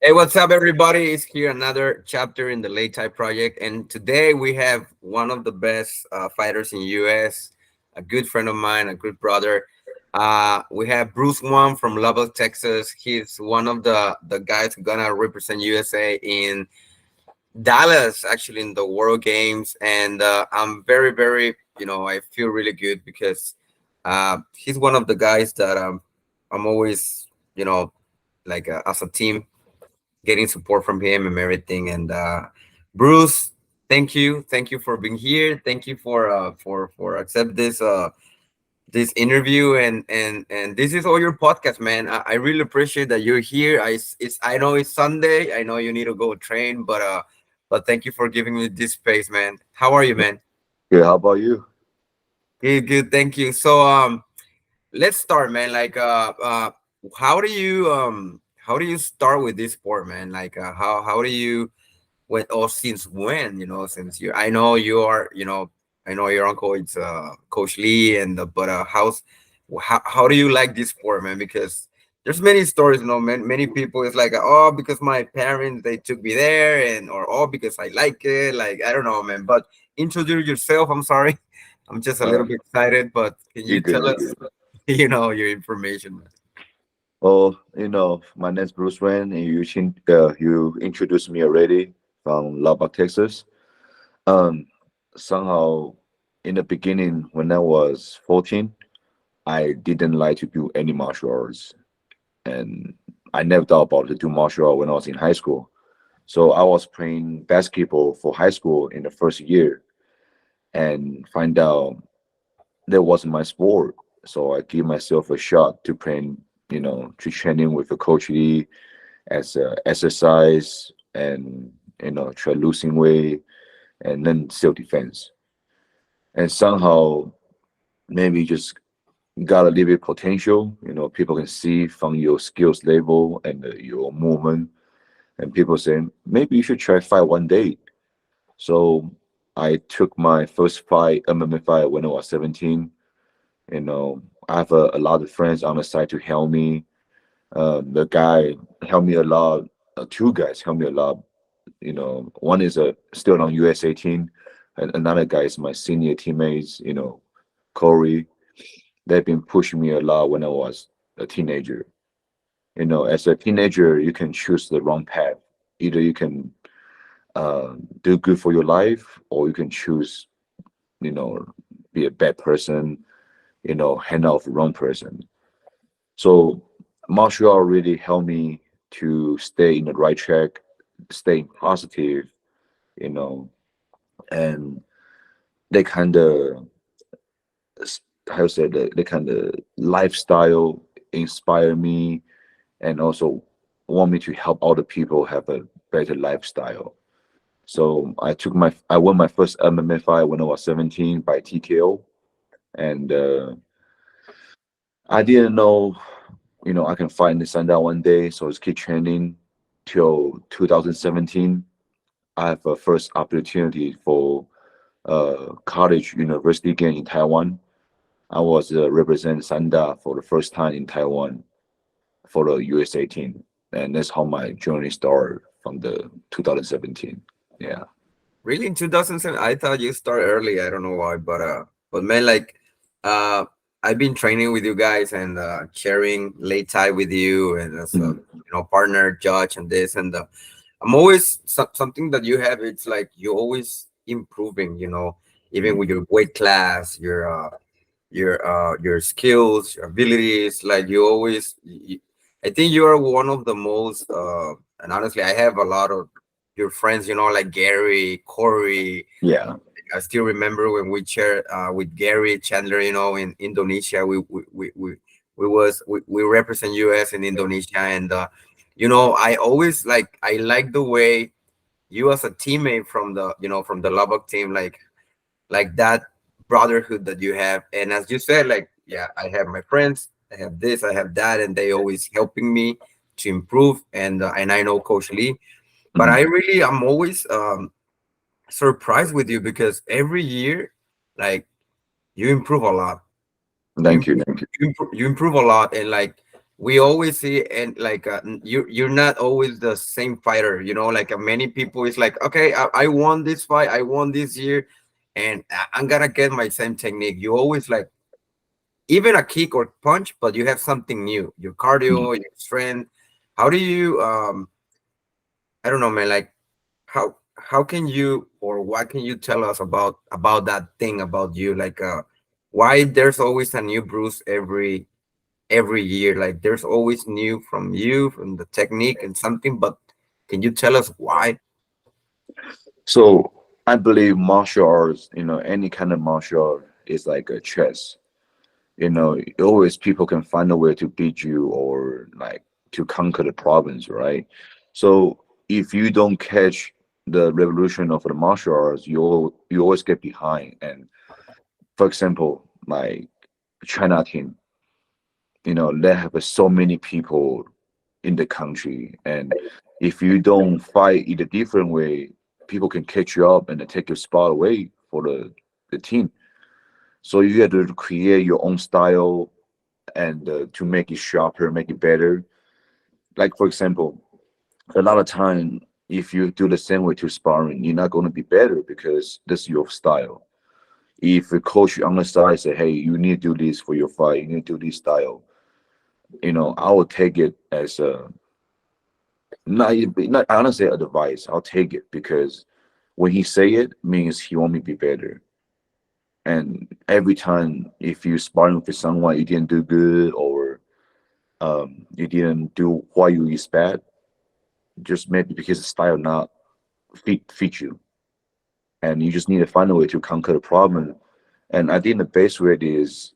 Hey, what's up, everybody? It's here another chapter in the Lei Tai project, and today we have one of the best fighters in US, a good friend of mine, a good brother. We have Bruce Wang from Lubbock, Texas. He's one of the guys who gonna represent USA in Dallas, actually in the World Games, and I'm very, I feel really good because he's one of the guys that I'm always, like as a team getting support from him and everything. And Bruce, thank you for being here. Thank you for accept this interview and this is all your podcast, man. I really appreciate that you're here. I know it's Sunday. I know you need to go train, but thank you for giving me this space, man. How are you, man? Good. How about you? Good. Thank you. So let's start, man. Like how do you start with this sport, man? Like how do you when or since when, since you I know you are, I know your uncle it's Coach Lee and but how do you like this sport, man? Because there's many stories, many people it's like, oh, because my parents they took me there, and or oh, because I like it, like I don't know, man. But introduce yourself. I'm sorry. I'm just a Uh, little bit excited, but can you're you good. tell You're us, good. your information, man? Well, my name's Bruce Wayne, and you introduced me already from Lubbock, Texas. Um, Somehow, in the beginning, when I was 14, I didn't like to do any martial arts, and I never thought about to do martial art when I was in high school. So I was playing basketball for high school in the first year, and find out that wasn't my sport. So I give myself a shot to playing, to training with a coach Lee as a exercise and try losing weight and then self defense. And somehow maybe just got a little bit potential. People can see from your skills level and your movement, and people say maybe you should try fight one day. So I took my first fight, MMA fight, when I was 17. I have a lot of friends on the side to help me. The guy helped me a lot. Two guys helped me a lot. One is still on USA team, and another guy is my senior teammates. Corey. They've been pushing me a lot when I was a teenager. As a teenager, you can choose the wrong path. Either you can do good for your life, or you can choose, you know, be a bad person. Hang out with the wrong person. So martial art really helped me to stay in the right track, staying positive, you know, and they kind of, how to say, the kind of lifestyle inspire me and also want me to help other people have a better lifestyle. So I won my first MMA fight when I was 17 by TKO, and I didn't know, I can fight in the Sanda one day. So I just keep training till 2017. I have a first opportunity for college university game in Taiwan. I was represent Sanda for the first time in Taiwan for the USA team, and that's how my journey started from the 2017. Yeah. Really, in 2007? I thought you start early. I don't know why, but man, like, uh, I've been training with you guys and sharing late time with you and as a Mhm. partner, judge, and this and I'm always something that you have. It's like you're always improving. Even with your weight class, your skills, your abilities. Like you always, I think you are one of the most. And honestly, I have a lot of your friends. Like Gary, Corey. Yeah. I still remember when we shared with Gary Chandler. In Indonesia, we represent US in Indonesia, and I like the way you as a teammate from the Lubbock team, like that brotherhood that you have. And as you said, like, yeah, I have my friends, I have this, I have that, and they always helping me to improve. And I know Coach Lee, but Mhm. I'm always surprised with you because every year, like, you improve a lot. You Thank you. improve, Thank you. you improve a lot, and like we always see, and like you're not always the same fighter, like many people is like, okay, I won this fight, I won this year, and I'm gonna get my same technique. You always like even a kick or punch, but you have something new, your Mm. cardio, your strength. How do you I don't know, man, like how can you, or what can you tell us about that thing about you, like why there's always a new Bruce every year, like there's always new from you, from the technique and something, but can you tell us why? So I believe martial arts, any kind of martial art is like a chess. Always people can find a way to beat you or like to conquer the province, right? So if you don't catch the revolution of the martial arts, you always get behind. And for example, like China team, they have so many people in the country, and if you don't fight in a different way, people can catch you up and then take your spot away for the team. So you have to create your own style and to make it sharper, make it better. Like for example, a lot of time if you do the same way to sparring, you're not going to be better because this is your style. If a coach on the side say, "Hey, you need to do this for your fight. You need to do this style," I will take it as a not honestly advice. I'll take it because when he say it means he want me to be better. And every time if you sparring with someone you didn't do good or you didn't do what you expect, just maybe because the style not fit you, and you just need to find a way to conquer the problem. And I think the best way is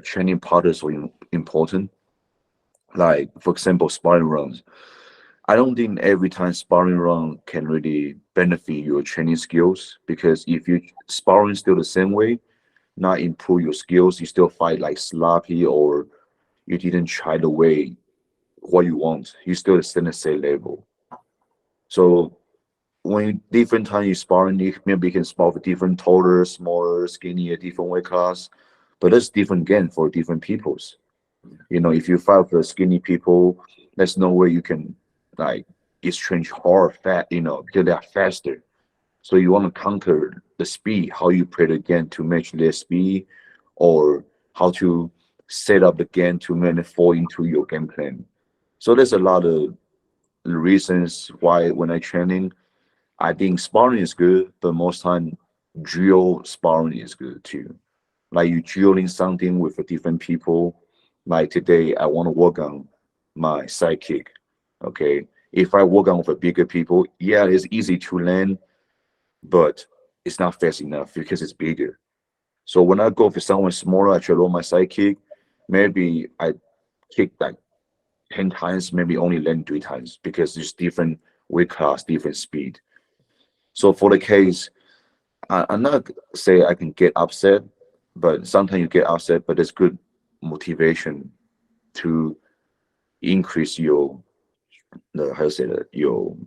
training partners are important. Like for example, sparring runs. I don't think every time sparring run can really benefit your training skills because if you sparring still the same way, not improve your skills, you still fight like sloppy or you didn't try the way what you want, you still the same level. So when different time you sparring, you maybe can spar with different taller, smaller, skinnier, different weight class, but that's different again for different peoples. If you fight with skinny people, there's no way you can like exchange hard fat, because they are faster. So you want to conquer the speed, how you play the game to match their speed, or how to set up the game to make it fall into your game plan. So there's a lot of reasons why when I training, I think sparring is good, but most time drill sparring is good too. Like you drilling something with a different people. Like today, I want to work on my sidekick. Okay, if I work on with a bigger people, yeah, it's easy to learn, but it's not fast enough because it's bigger. So when I go for someone smaller, I try to roll my sidekick. Maybe I kick like 10 times, maybe only learn 3 times because it's different weight class, different speed. So for the case, I'm not say I can get upset, but sometimes you get upset, but it's good motivation to increase your the how to say that your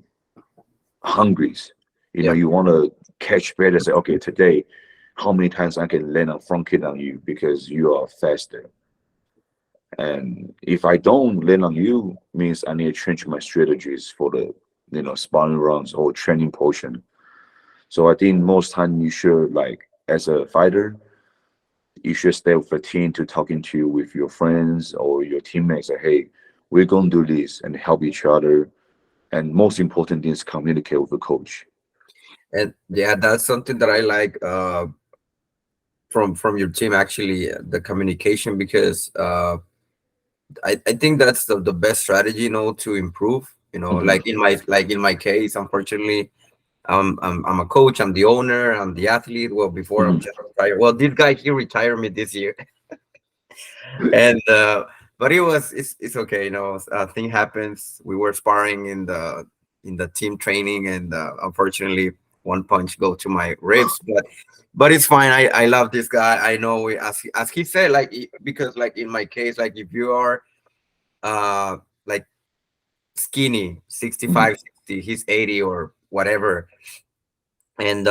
hungries. Yeah. You want to catch better. Say, okay, today, how many times I can land a front kick on you because you are faster. And if I don't land on you, means I need to change my strategies for the sparring rounds or training portion. So I think most time you should like as a fighter, you should stay with a team to talking to with your friends or your teammates. Say, hey, we're gonna do this and help each other. And most important thing is communicate with the coach. And yeah, that's something that I like from your team, actually, the communication, because I think that's the best strategy, to improve, Mhm. like in my case, unfortunately, I'm a coach, I'm the owner, I'm the athlete. Well, before I'm Mhm. just retired. Well, this guy, he retired me this year. And but it's okay, thing happens. We were sparring in the team training, and unfortunately one punch go to my ribs, but it's fine. I love this guy. I know, as he said, like because like in my case, like if you are like skinny, Mhm. 65, 60, he's 80 or whatever, and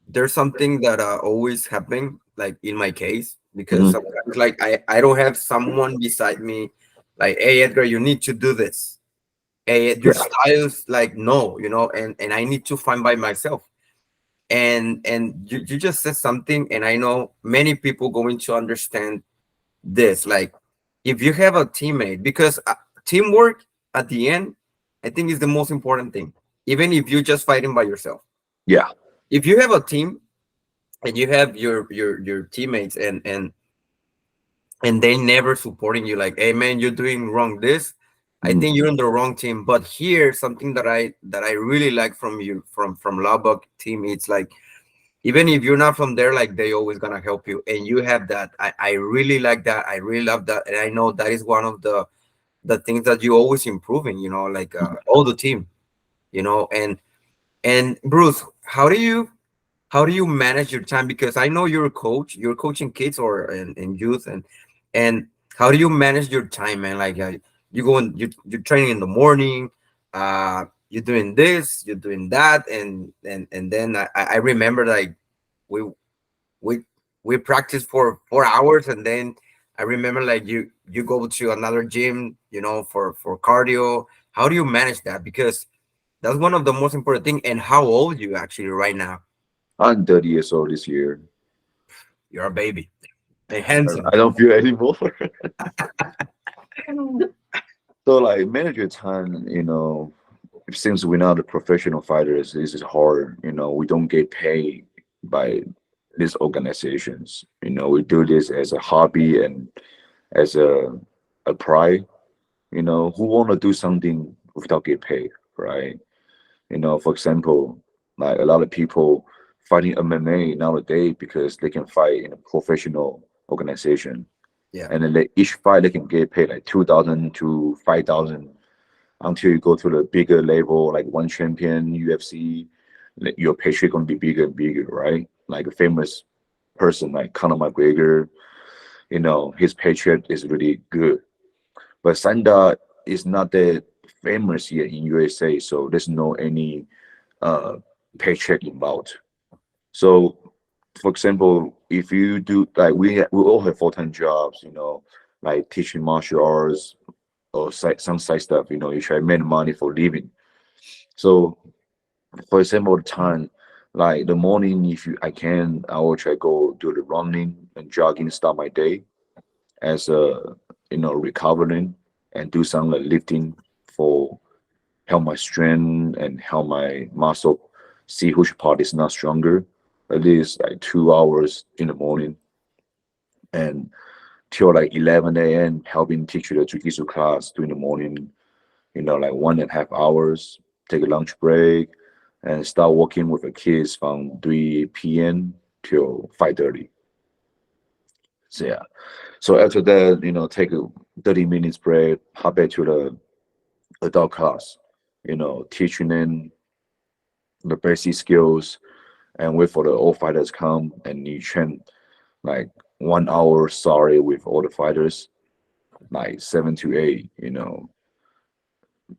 there's something that always happening, like in my case. because Hmm. sometimes like I don't have someone beside me like, hey Edgar, you need to do this. Hey, your Yeah. style is like no, and I need to find by myself. And you just said something, and I know many people going to understand this. Like, if you have a teammate, because teamwork at the end, I think is the most important thing. Even if you're just fighting by yourself, Yeah. if you have a team and you have your teammates and they never supporting you, like, hey man, you're doing wrong this, I Hmm. think you're on the wrong team. But here, something that I really like from you, from Lubbock team, it's like, even if you're not from there, like, they always gonna help you, and you have that. I really like that. I really love that, and I know that is one of the things that you always improving, like, all the team, and Bruce, how do you manage your time? Because I know you're a coach, you're coaching kids or and youth, and how do you manage your time, man? Like, you go and you're training in the morning, you're doing this, you're doing that, and then I remember, like, we we we practice for 4 hours, and then I remember, like, you go to another gym, for cardio. How do you manage that? Because that's one of the most important thing. And how old you actually right now? I'm 30 years old this year. You're a baby and I handsome. don't feel anymore. So like manage your time, since we're not a professional fighters, this is hard. We don't get paid by these organizations. We do this as a hobby and as a pride. Who want to do something without get paid, right? For example, like a lot of people fighting MMA nowadays because they can fight in a professional organization, Yeah, and then each fight they can get paid like 2,000 to 5,000 until you go to the bigger level, like one champion UFC. Like, your paycheck gonna be bigger and bigger, right? Like a famous person like Conor McGregor, his paycheck is really good. But Sanda is not that famous yet in USA, so there's no any uh, paycheck involved. So, for example, if you do like we all have full-time jobs, like teaching martial arts or some side stuff. You try to make money for living. So, for example, the time like the morning, if I will try to go do the running and jogging, start my day as a recovering and do some like lifting for help my strength and help my muscle see which part is not stronger. At least like 2 hours in the morning and till like 11 a.m. helping teach you the jujitsu class during the morning. Like 1.5 hours. Take a lunch break and start working with the kids from 3 p.m. till 5:30. So yeah. So after that, take a 30 minutes break, hop back to the adult class, teaching them the basic skills and wait for the old fighters come and you train like 1 hour sorry with all the fighters, like 7 to 8,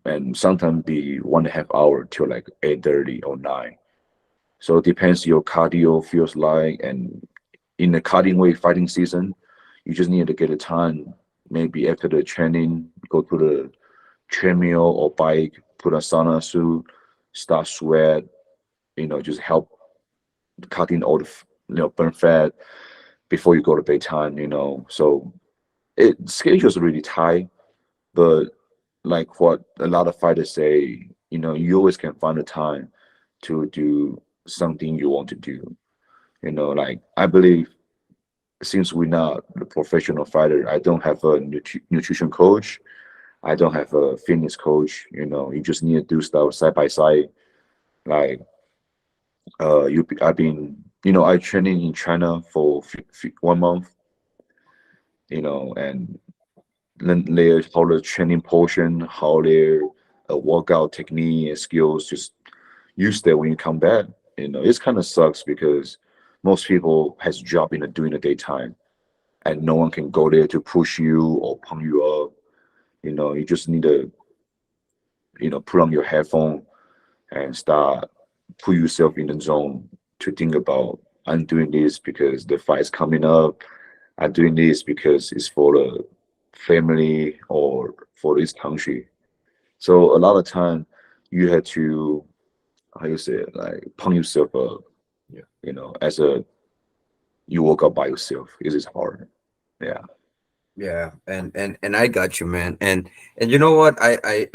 and sometimes be 1.5 hour till like 8:30 or 9. So it depends your cardio feels like and in the cutting weight fighting season, you just need to get a time. Maybe after the training, go to the treadmill or bike, put a sauna suit, start sweat, just help cutting all the burn fat before you go to bedtime. So schedule's really tight, but like what a lot of fighters say, you always can find the time to do something you want to do. Like I believe since we're not the professional fighter, I don't have a nutrition coach. I don't have a fitness coach. You just need to do stuff side by side. Like I've been, I training in China for 1 month. And then their how the training portion, how their workout technique and skills just use that when you come back. It's kind of sucks because most people has a job during the daytime and no one can go there to push you or pump you up. You just need to, put on your headphone and start put yourself in the zone to think about I'm doing this because the fight's coming up. I'm doing this because it's for the family or for this country. So a lot of time you had to, how you say it, like pump yourself up, Yeah. as a you woke up by yourself. It is hard. Yeah. Yeah, and I got you, man. And you know what? I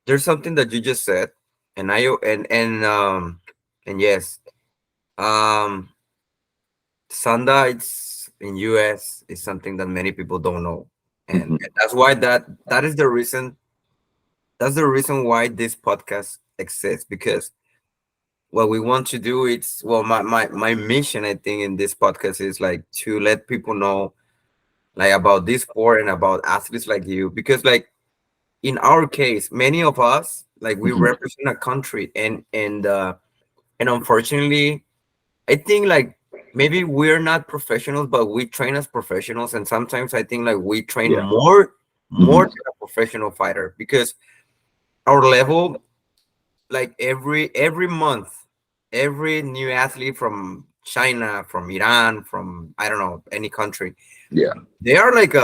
there's something that you just said, and I and yes, um Sanda, it's in US is something that many people don't know. And Hmm. that's why that is the reason, that's the reason why this podcast exists, because what we want to do, it's, well, my mission, I think, in this podcast is like to let people know like about this sport and about athletes like you, because like in our case, many of us, like, we Hmm. represent a country, and unfortunately, I think like maybe we're not professionals, but we train as professionals, and sometimes I think like we train Yeah. more Hmm. than a professional fighter, because our level, like every month, every new athlete from China, from Iran, from, I don't know, any country, Yeah. they are like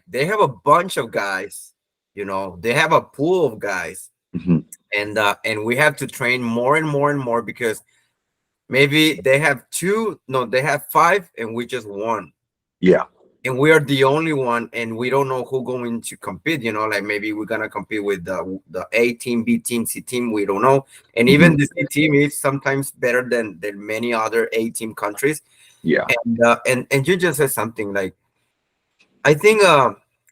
they have a bunch of guys, they have a pool of guys, Hmm. and we have to train more and more and more, because maybe they have two, no, they have five, and we just one, Yeah. and we are the only one, and we don't know who going to compete. Like maybe we're gonna compete with the A team, B team, C team. We don't know, and Hmm. even the C team is sometimes better than many other A team countries. Yeah. And you just said something like, I think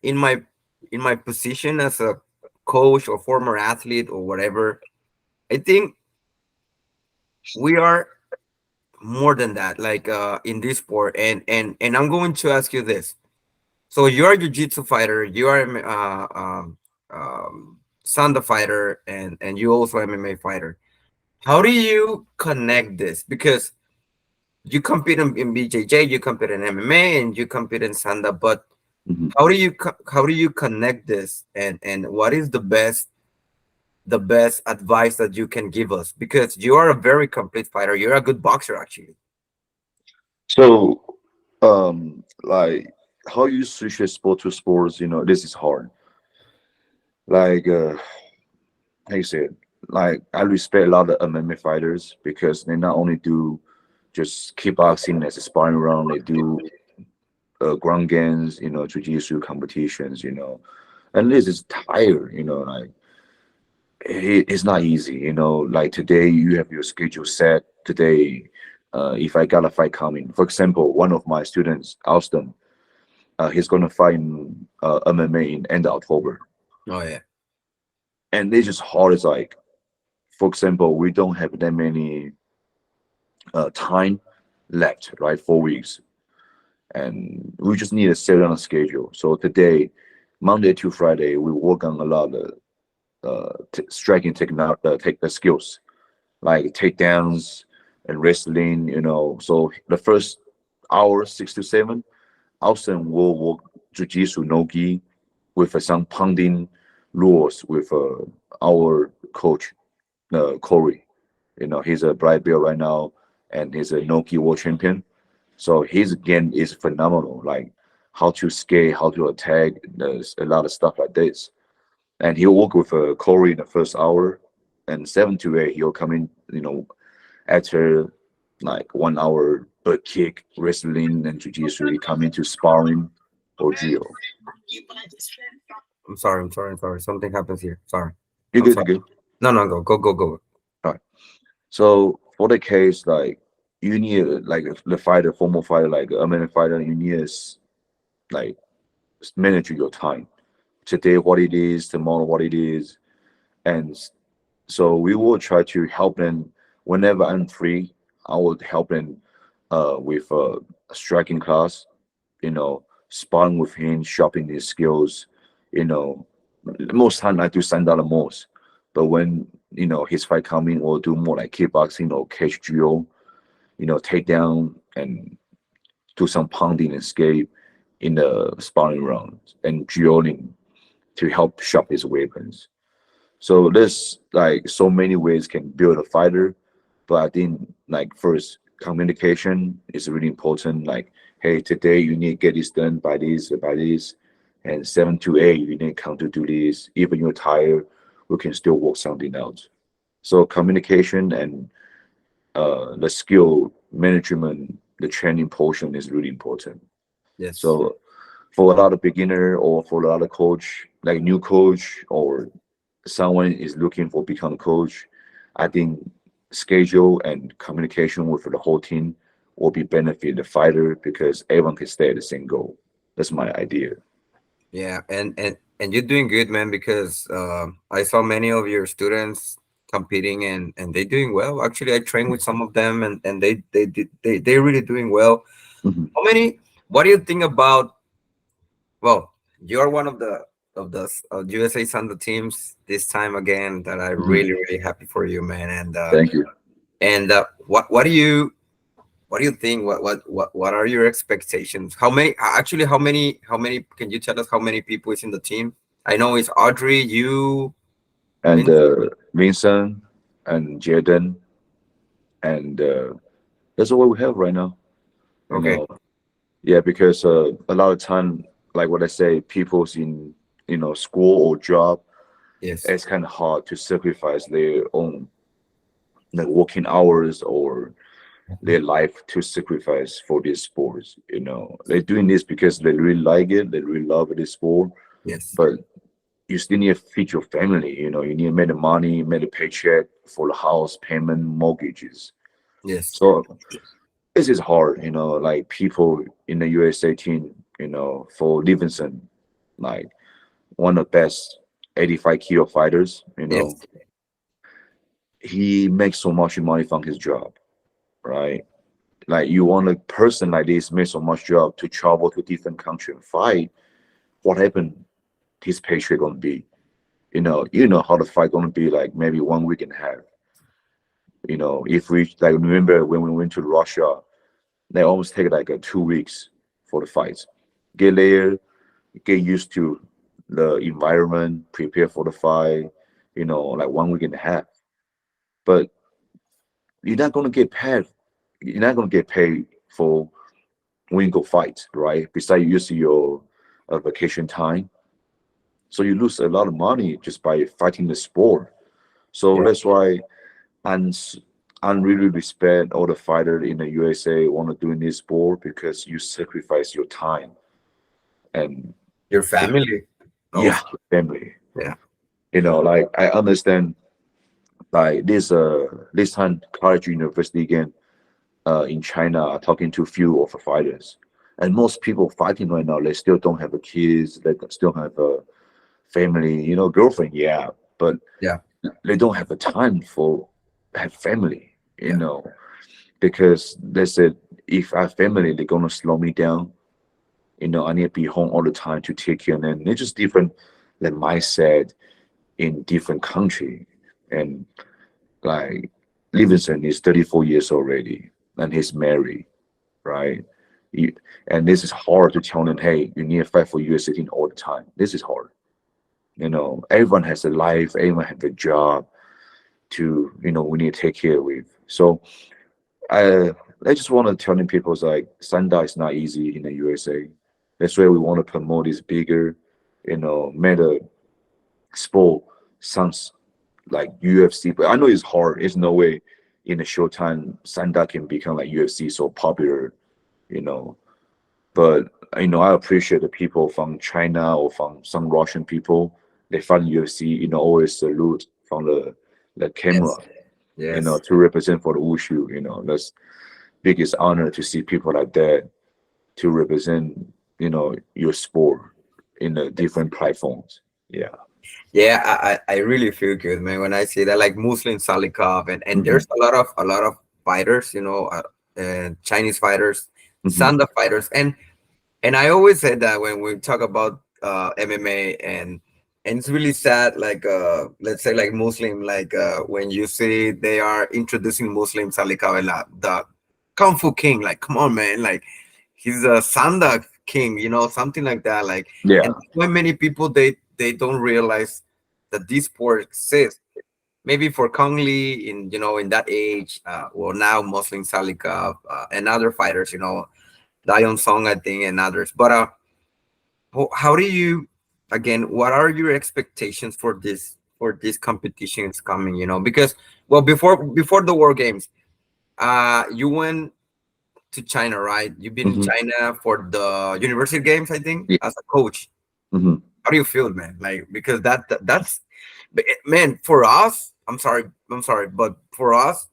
in my position as a coach or former athlete or whatever, I think we are more than that, like in this sport. And I'm going to ask you this. So you're a jiu-jitsu fighter, you are Sanda fighter, and you also MMA fighter. How do you connect this? Because you compete in BJJ, you compete in MMA, and you compete in Sanda, but Hmm. how do you connect this, and what is the best advice that you can give us, because you are a very complete fighter, you're a good boxer actually. So, like how you switch your sport to sports, this is hard. Like, how you say it? Like, I respect a lot of MMA fighters because they not only do just kickboxing as a sparring round, they do ground games, jiu-jitsu competitions, and this is tired, like it's not easy, like today you have your schedule set today. If I got a fight coming, for example, one of my students, Austin, he's going to fight in MMA in end of October, Oh yeah. and it's just hard as like, for example, we don't have that many time left, right? 4 weeks, and we just need to set on a schedule. So today, Monday to Friday, we work on a lot of striking take the skills like takedowns and wrestling. So the first hour, 6 to 7, Austin will work jiu-jitsu no-gi with some pounding rules with our coach, Corey. He's a black belt right now, and he's a no-gi world champion. So his game is phenomenal. Like how to skate, how to attack. There's a lot of stuff like this. And he'll work with Corey in the first hour, and 7 to 8 he'll come in. After like 1 hour butt kick, wrestling, and jiu-jitsu, he come into sparring or drill. I'm sorry, something happens here, sorry. You I'm good? You sorry. good? No, no, go. All right. So for the case, like you need like the fighter, former fighter, like a minute fighter, you need to like manage your time. Today, what it is, tomorrow, what it is, and so we will try to help them whenever I'm free. I will help them with a striking class, sparring with him, sharpening his skills. You know, most time I do stand out the most, but when his fight coming, we'll do more like kickboxing or cage drill. Take down and do some pounding and escape in the sparring rounds and drilling to help sharp his weapons. So there's like so many ways can build a fighter, but I think like first communication is really important. Like hey, today you need to get this done by this, and 7 to 8 you need to come to do this. Even you're tired, we can still work something out. So communication and the skill management, the training portion is really important. Yes. So for a lot of beginner or for a lot of coach, like new coach or someone is looking for become a coach, I think schedule and communication with the whole team will be benefit the fighter because everyone can stay at the same goal. That's my idea. Yeah, and you're doing good, man, because I saw many of your students competing and they're doing well. Actually, I train with some of them and they're really doing well. Mhm. How many? What do you think about? Well, you're one of the USA Sanda teams this time again. That I Mhm. really happy for you, man. Thank you. And what do you think? What are your expectations? How many? Actually, how many? Can you tell us how many people is in the team? I know it's Audrey, you, And Vince. Vincent and Jaden, and that's all we have right now. You Okay. know, yeah, because a lot of time, like what I say, people's in school or job, Yes. it's kind of hard to sacrifice their own like working hours or their life to sacrifice for these sports. They're doing this because they really like it, they really love this sport, Yes. but you still need to feed your family. You need to make the money, make the paycheck for the house payment, mortgages. Yes. So this is hard. Like people in the USA team. For Livingston, like one of the best 85 kilo fighters. Yes. He makes so much money from his job, right? Like you want a person like this make so much job to travel to different country and fight. What happened? His paycheck gonna be. You know how the fight gonna be like maybe 1 week and a half. If we like remember when we went to Russia, they almost take like 2 weeks for the fights. Get there, get used to the environment, prepare for the fight. Like 1 week and a half. But you're not gonna get paid. You're not gonna get paid for when you go fight, right? Besides, you use your vacation time, so you lose a lot of money just by fighting the sport. So Yeah. that's why I'm I'm really respect all the fighter in the USA want to do in this sport because you sacrifice your time and Your take family yeah also. family. Yeah. Like I understand like this time college university again in China talking to a few of the fighters. And most people fighting right now, they still don't have a kids, they still have a family, girlfriend, yeah, but Yeah. they don't have the time for have family, Yeah. because they said if I have family, they're gonna slow me down. I need to be home all the time to take care, and then it's just different the mindset in different country. And like Livingston is 34 years already, and he's married, right? You, and this is hard to tell them, hey, you need to fight for US citizen all the time. This is hard. Everyone has a life, everyone has a job to, we need to take care with. So I just want to tell them people it's like Sanda is not easy in the USA. That's why we want to promote this bigger, meta sport sounds like UFC, but I know it's hard. There's no way in a short time Sanda can become like UFC so popular, you know. But I appreciate the people from China or from some Russian people. They find UFC, always salute from the camera, Yes. Yes. to represent for the wushu. That's biggest honor to see people like that to represent, your sport in the different platforms. Yeah. Yeah, I really feel good, man, when I see that, like Muslim Salikov, and Hmm. there's a lot of fighters, Chinese fighters, Hmm. Sanda fighters, and I always said that when we talk about MMA, and it's really sad, like let's say like Muslim, like when you see they are introducing Muslim Salikov, the Kung Fu King, like come on, man, like he's a Sanda King, something like that, like, Yeah. and when many people they don't realize that this sport exists. Maybe for Kong Lee in in that age, well now Muslim Salikov and other fighters, Dion Song, I think, and others. But how do you, again, what are your expectations for this competition is coming? Because well, before the World Games, you went to China, right? You've been in Hmm. China for the University Games, I think, Yeah. as a coach. Hmm. How do you feel, man? Like, because that's man, for us, I'm sorry, but for us,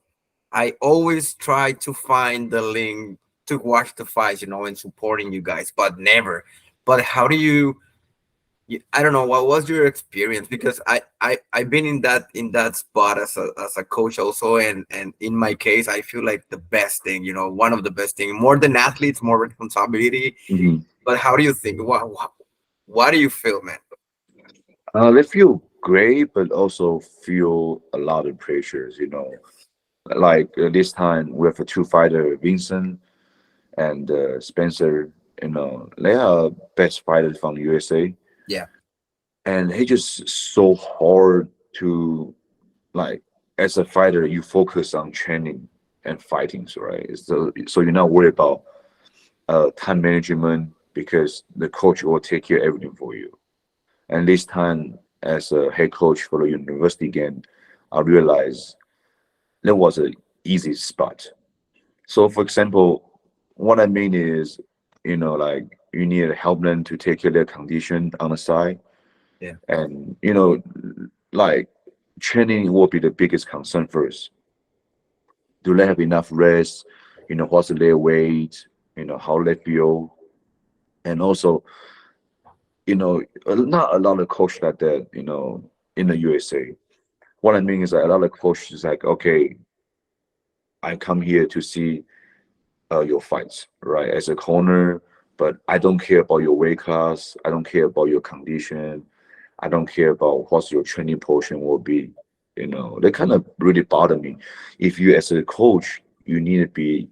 I always try to find the link to watch the fights, and supporting you guys, but never. But how do I don't know, what was your experience? Because I've been in that spot as a coach also, and in my case, I feel like the best thing, one of the best thing, more than athletes, more responsibility. Hmm. But how do you think? What do you feel, man? They feel great, but also feel a lot of pressures. Like this time we have a two fighter, Vincent and Spencer. They are best fighters from USA, Yeah. and he just so hard to like. As a fighter, you focus on training and fighting, so right? So you're not worried about time management because the coach will take care of everything for you. And this time, as a head coach for the university game, I realized that was an easy spot. So, for example, what I mean is, like you need to help them to take care of their condition on the side, Yeah. and like training will be the biggest concern first. Do they have enough rest? What's their weight? How they feel, and also, not a lot of coach like that. In the USA. What I mean is that a lot of coaches like, okay, I come here to see your fights, right? As a corner, but I don't care about your weight class. I don't care about your condition. I don't care about what your training portion will be. They kind of really bother me. If you, as a coach, you need to be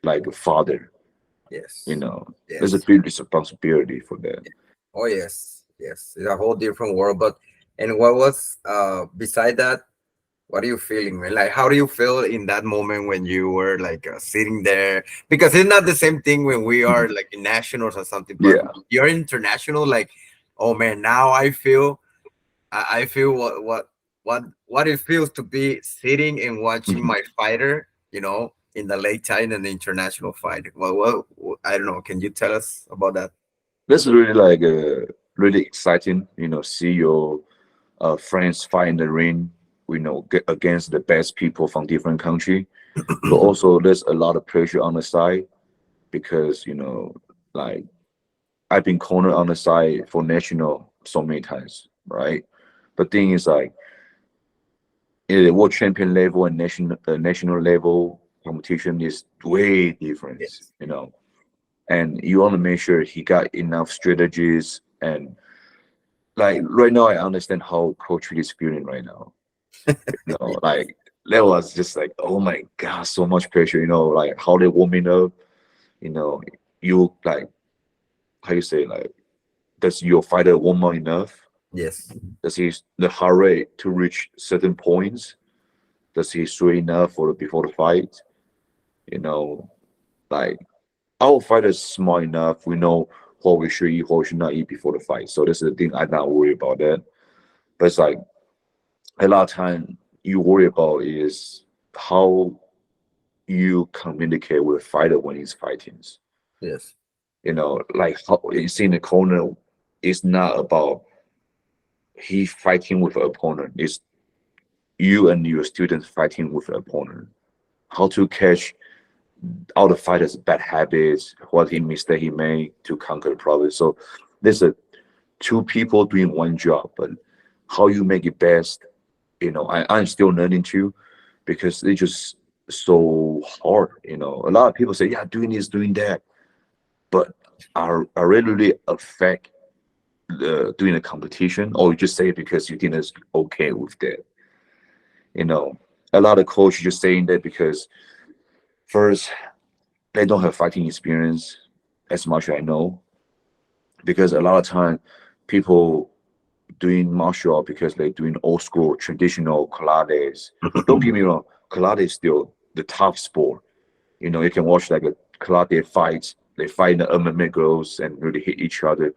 like a father. Yes. There's a Yes. big responsibility for that. Oh yes. Yes. It's a whole different world. But and what was beside that? What are you feeling, man? Like, how do you feel in that moment when you were like sitting there? Because it's not the same thing when we are Mhm. like in nationals or something, but Yeah. you're international. Like, oh man, now I feel what it feels to be sitting and watching Mhm. my fighter, in the late time and the international fight. Well, I don't know. Can you tell us about that? This is really like really exciting. See your friends fight in the ring. Against the best people from different country, but also there's a lot of pressure on the side because like I've been cornered on the side for national so many times, right? But thing is like the world champion level and national level competition is way different, Yes. and you want to make sure he got enough strategies and like right now I understand how coach is feeling right now. Like that was just like, oh my god, so much pressure. Like how they warming up. You know, you like how you say like, does your fighter warm up enough? Yes. Does he the heart rate to reach certain points? Does he sweat enough for before the fight? You know, like our fighters smart enough. We know what we should eat, what we should not eat before the fight. So this is the thing. I'm not worried about that. But it's like a lot of time you worry about is how you communicate with a fighter when he's fighting. Yes. Like how it's in the corner, it's not about he fighting with an opponent. It's you and your students fighting with an opponent. How to catch all the fighters' bad habits, what he mistake he made to conquer the problem. So there's a two people doing one job, but how you make it best, I'm still learning too, because it's just so hard. A lot of people say, yeah, doing this, doing that, but are really affect the doing a competition, or you just say it because you think it's okay with that. You know, a lot of coaches just saying that because first they don't have fighting experience as much as I know, because a lot of time people doing martial art because they're doing old school traditional Pilates. Don't get me wrong, Pilates is still the top sport. You can watch like a karate fight. they fight in the MMA girls and really hit each other.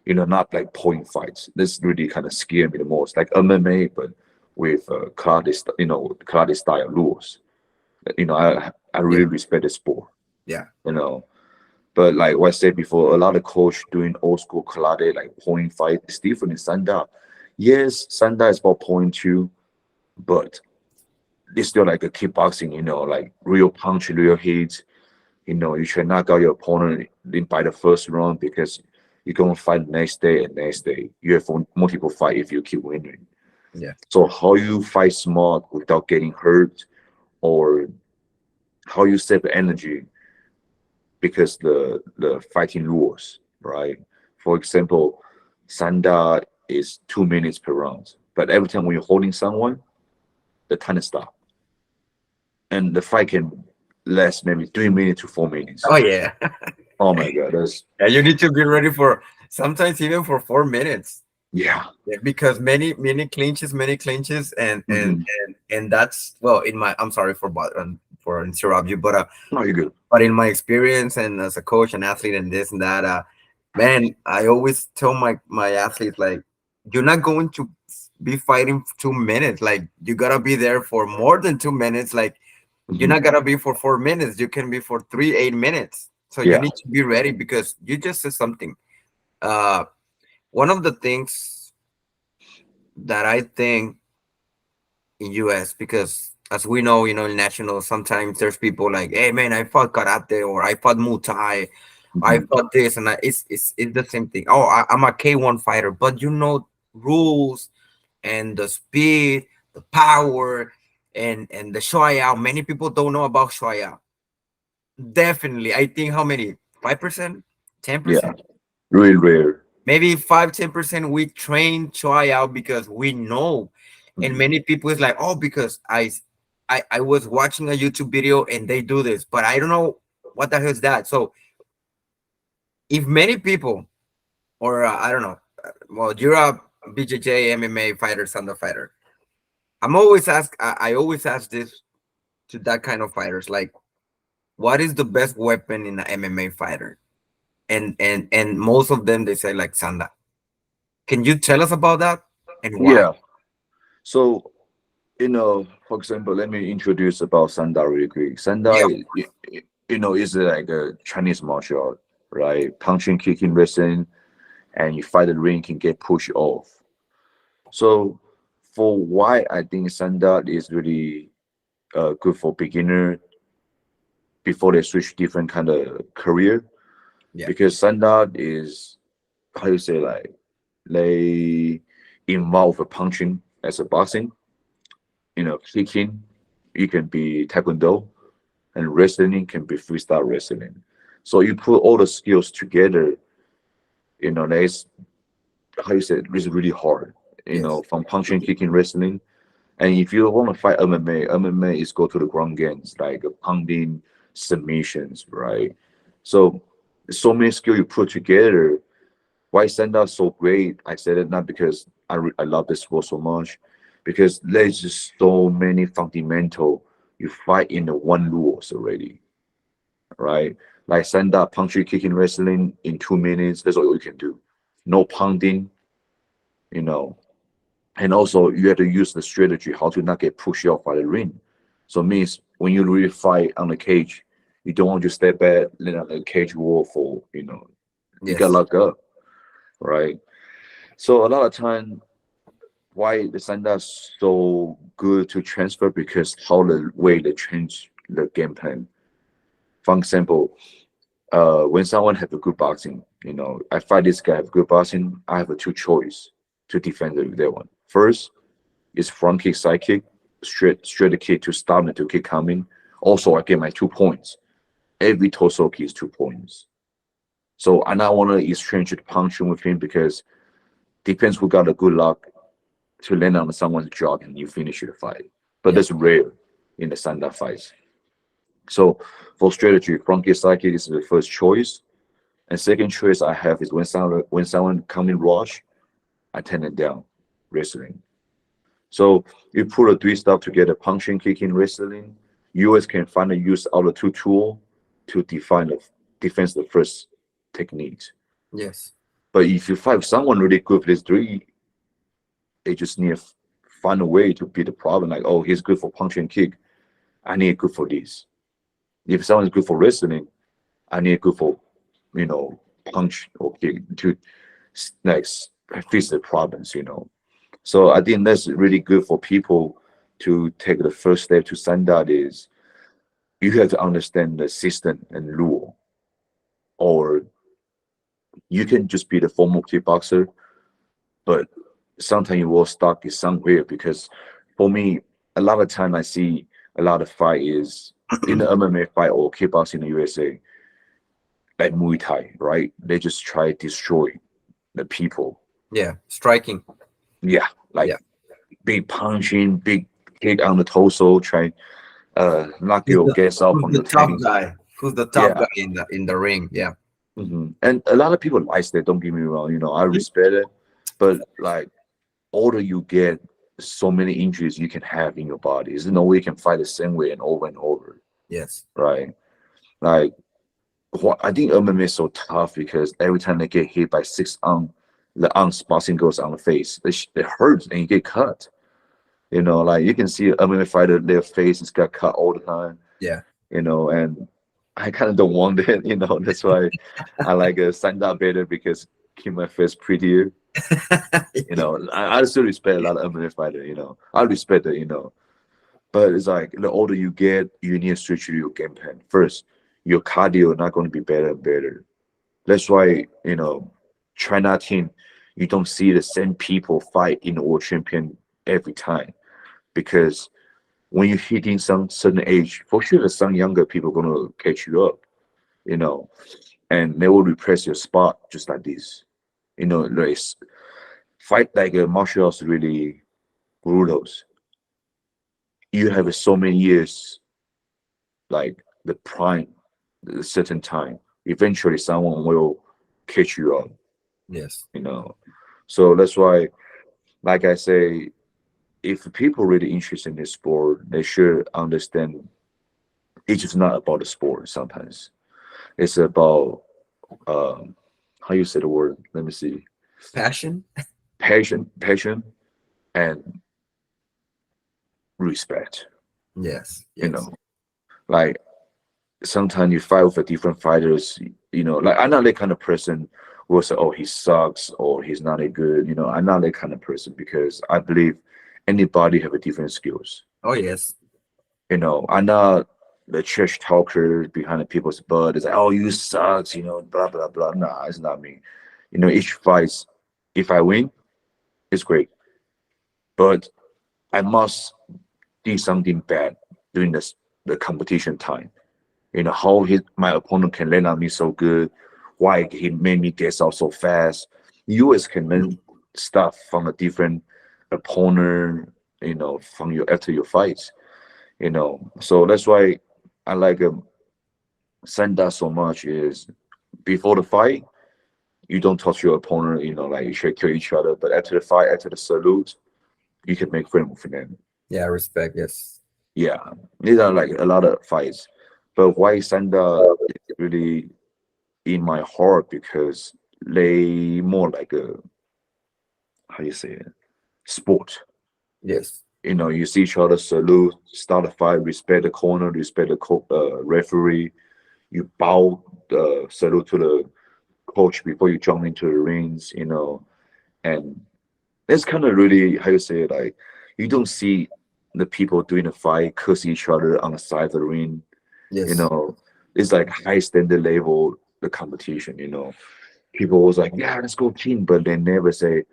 Not like point fights. This really kind of scared me the most. Like MMA, but with karate style rules. I Yeah. really respect the sport. Yeah. You know, but like what I said before, a lot of coach doing old school karate like point fight is different in Sanda. Yes, Sanda is about point two, but it's still like a kickboxing. Like real punch, real hits. You should knock out your opponent by the first round because you're gonna fight next day and next day. You have multiple fight if you keep winning. Yeah. So how you fight smart without getting hurt, or how you save energy because the fighting rules, right? For example, Sanda is 2 minutes per round, but every time when you're holding someone, the time stop, and the fight can last maybe 3 minutes to 4 minutes. Oh yeah. Oh my god, that's Yeah, you need to be ready for sometimes even for 4 minutes. yeah. Yeah, because many clinches, Hmm. and that's well in my. I'm sorry for interrupt you, No, you're good. but in my experience and as a coach and athlete and this and that, man, I always tell my athletes like, you're not going to be fighting 2 minutes. Like you gotta be there for more than 2 minutes. Like you're Hmm. not gonna be for 4 minutes. You can be for 3 8 minutes. So you Yeah. need to be ready because you just said something. Uh, one of the things that I think in US because as we know, in national, sometimes there's people like, hey man, I fought karate or I fought Muay Thai, I Hmm. fought this, and it's the same thing. Oh, I'm a K1 fighter, but rules and the speed, the power, and the shoya. Many people don't know about shoya. Definitely, I think how many? 5%, Yeah. 10%. Really rare. Maybe 5 10% we train try out because we know, and Hmm. many people is like, oh, because I was watching a YouTube video and they do this, but I don't know what the hell is that. So if many people, or I don't know, well, you're a BJJ MMA fighter, Sanda fighter. I always ask this to that kind of fighters, like, what is the best weapon in an MMA fighter? And most of them they say like Sanda. Can you tell us about that and why? Yeah. So for example, let me introduce about Sanda really quick. Yeah. Sanda, is like a Chinese martial art, right? Punching, kicking, wrestling, and you fight the ring can get pushed off. So, for why I think Sanda is really good for beginner before they switch different kind of career, Yeah. because Sanda is how you say like they involve a punching as a boxing, kicking, it can be taekwondo, and wrestling can be freestyle wrestling. So you put all the skills together, that's how you say it's really hard. Yes. From punching, kicking, wrestling. And if you want to fight MMA is go to the ground games like pounding, submissions, right? So many skills you put together. Why stand out so great? I said it not because I love this sport so much, because there's just so many fundamental you fight in the one rules already, right? Like stand up, punching, kicking, wrestling in 2 minutes. That's all you can do. No pounding, you know. And also you have to use the strategy how to not get pushed off by the ring. So it means when you really fight on the cage, you don't want to step back, let out the cage wall for you got Yes. locked up, right? So a lot of time why the Sanda so good to transfer because how the way they change the game plan. For example, when someone have a good boxing, I fight this guy have good boxing, I have a two choice to defend that one. First is front kick, side kick, straight kick to stop the two kick coming. Also, I get my 2 points. Every torso kick is 2 points. So I not want to exchange the punching with him because depends who got a good luck to land on someone's jaw and you finish the fight. But Yeah. that's rare in the stand-up fights. So for strategy, front kick, side kick is the first choice. And second choice I have is when someone come in rush, I turn it down, wrestling. So you put a three stuff together, punching, kicking, wrestling. US can finally use our two tool to define defense the first techniques. Yes. But if you fight someone really good for these three, they just need to find a way to beat the problem. Like, oh, he's good for punch and kick. I need good for this. If someone's good for wrestling, I need good for, you know, punch or kick to like fix the problems. So I think that's really good for people to take the first step to stand out is you have to understand the system and rule, or you can just be the former kickboxer, but sometimes you will stuck is somewhere because for me, a lot of time I see a lot of fight is in the MMA fight or kickboxing in the USA, like Muay Thai, right? They just try to destroy the people. Yeah. Striking. Yeah, like Yeah. big punching, big kick on the torso, try knock Who's your the gas out who's from the your tough tank. guy? Who's the tough Yeah. guy in the ring? Yeah. And a lot of people like that, don't get me wrong, I Mhm. respect it, but like older you get, so many injuries you can have in your body. There's no way you can fight the same way and over, Yes. right? Like I think MMA is so tough because every time they get hit by 6 ounce, the ounce boxing goes on the face. It hurts and you get cut. Like you can see an MMA fighter, their face is got cut all the time. Yeah. And I kind of don't want that. That's why I like a stand-up better because keep my face prettier. I still respect a lot of MMA fighter. I respect it. But it's like the older you get, you need to switch to your game plan. First, your cardio not going to be better and better. That's why, China team, you don't see the same people fight in the world champion every time. Because when you're hitting some certain age, for sure some younger people gonna catch you up, you know, and they will repress your spot just like this. Like fight like a martial arts really brutal. You have so many years, like the prime, a certain time. Eventually, someone will catch you up. Yes. You know, so that's why, like I say, if people really interested in this sport, they should understand it's just not about the sport. Sometimes it's about how you say the word. Let me see, Passion. passion, and respect. Yes. You Yes. know, like sometimes you fight with a different fighters. Like I'm not that kind of person who will say, "Oh, he sucks" or "He's not a good." I'm not that kind of person because I believe anybody have a different skills. Oh yes. I'm not the trash talker behind the people's butt. It's like, "Oh, you sucks," blah blah blah. Nah, it's not me. Each fight, if I win, it's great, but I must do something bad during the competition time. How my opponent can land on me so good, why he made me get out so fast. You always can learn stuff from a different opponent, from your after your fights. So that's why I like Sanda so much is before the fight, you don't touch your opponent, like you should kill each other. But after the fight, after the salute, you can make friends with them. Yeah. Respect. Yes. Yeah, these are like a lot of fights. But why Sanda is really in my heart because they more like a, how you say it, sport. Yes. You see each other salute, start a fight, respect the corner, respect the referee. You bow the salute to the coach before you jump into the rings. And it's kind of really, how you say it, like you don't see the people doing a fight curse each other on the side of the ring. You Yes. know, it's like high standard level the competition. People was like, yeah, let's go team, but they never say,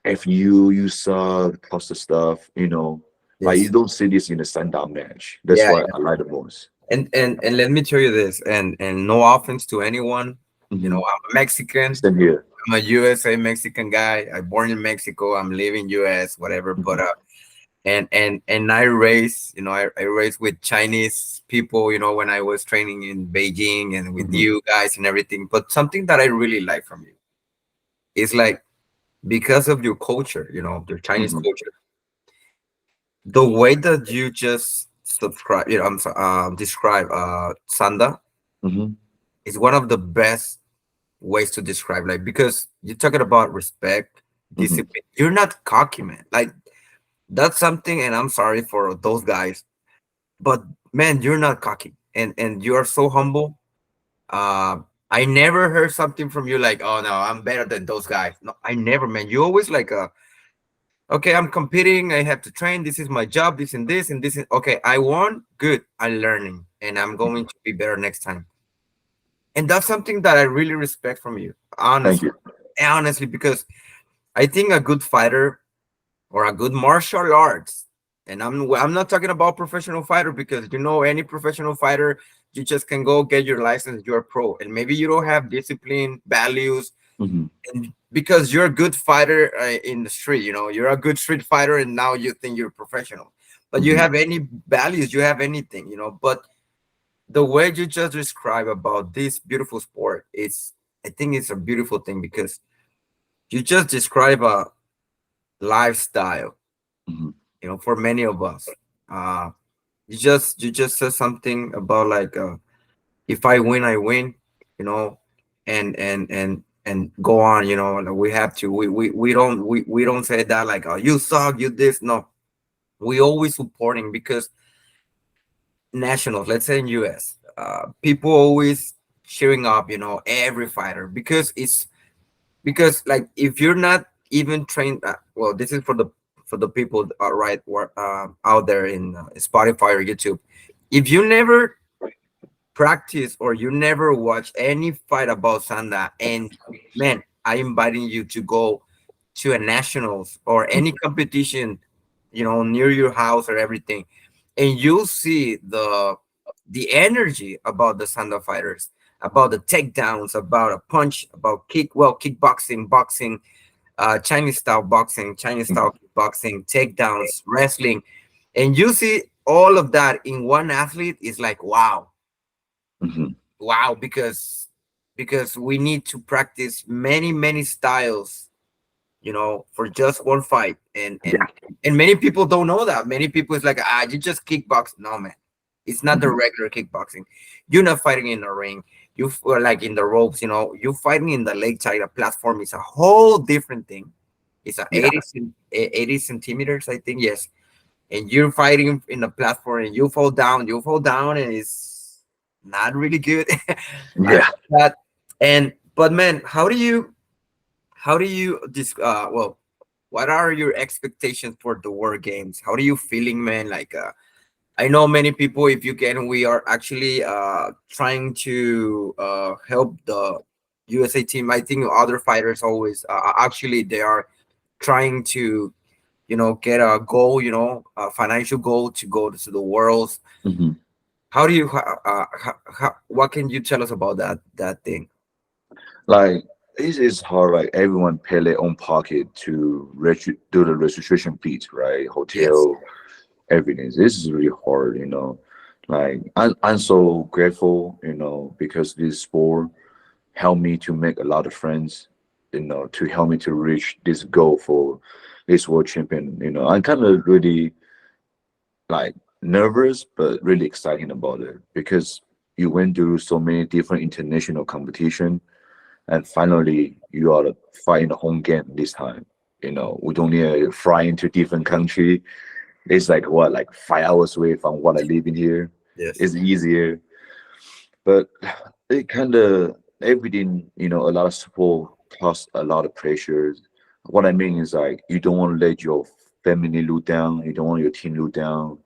"F you suck," plus the stuff. Like you Yes. don't see this in a stand-up match. That's Yeah. why I like the most. And let me tell you this, and no offense to anyone. Hmm. I'm a Mexican. Same here. I'm a USA Mexican guy. I born in Mexico. I'm living US, whatever. But Hmm. and I raised, I raised with Chinese people, when I was training in Beijing and with Hmm. you guys and everything. But something that I really like from you is like because of your culture, your Chinese Hmm. culture, the way that you just subscribe, describe Sanda, Hmm. is one of the best ways to describe, like, because you're talking about respect, Hmm. discipline. You're not cocky, man. Like, that's something, and I'm sorry for those guys, but man, you're not cocky, and you are so humble. I never heard something from you like, oh no, I'm better than those guys. No, I never, man. You always like, okay, I'm competing. I have to train. This is my job. This and this and this. Okay, I won. Good. I'm learning, and I'm going to be better next time. And that's something that I really respect from you, Thank honestly. you. Honestly, because I think a good fighter or a good martial arts, and I'm not talking about professional fighter, because any professional fighter, you just can go get your license, you're a pro, and maybe you don't have discipline, values, Hmm. and because you're a good fighter in the street, you're a good street fighter, and now you think you're professional, but you Hmm. have any values, you have anything, but the way you just describe about this beautiful sport, I think it's a beautiful thing, because you just describe a lifestyle, Hmm. for many of us. uh you just said something about like, if I win, I win, you know and go on, like, we have to, we don't say that like, oh, you suck, you this. No, we always supporting, because nationals, let's say in US, people always cheering up, every fighter, because like, if you're not even trained, well, this is for the people, right, out there in Spotify or YouTube. If you never practice or you never watch any fight about Sanda, and man, I inviting you to go to a nationals or any competition, near your house or everything, and you'll see the energy about the Sanda fighters, about the takedowns, about a punch, about kickboxing, boxing, Chinese style boxing, Chinese style kickboxing, takedowns, wrestling, and you see all of that in one athlete, is like, wow, Hmm. wow, because we need to practice many, many styles, for just one fight. And many people don't know that. Many people is like, you just kickbox. No, man, it's not the Hmm. regular kickboxing. You're not fighting in the ring. Are like in the ropes. You're fighting in the leg tie. The platform is a whole different thing. It's a Yeah. 80 centimeters, I think. Yes, and you're fighting in the platform, and you fall down, and it's not really good. I Yeah. that. And but man, how do you this well, what are your expectations for the war games? How do you feeling, man? Like, I know many people, if you can, we are actually trying to help the USA team. I think other fighters always, actually, they are trying to, get a goal, a financial goal, to go to the worlds. Hmm. How do you what can you tell us about that thing? Like it is hard. Like everyone pay their own pocket to do the registration fees, right? Yes. Hotel, everything. This is really hard, Like I'm so grateful, because this sport helped me to make a lot of friends, to help me to reach this goal for this world champion. I'm kind of really like nervous, but really excited about it because you went through so many different international competition, and finally you are fighting a home game this time. We don't need to fly into different country. It's like what, like 5 hours away from what I live in here. Yes. It's easier, but it kind of everything. A lot of support plus a lot of pressure. What I mean is like you don't want to let your family lose down. You don't want your team lose down.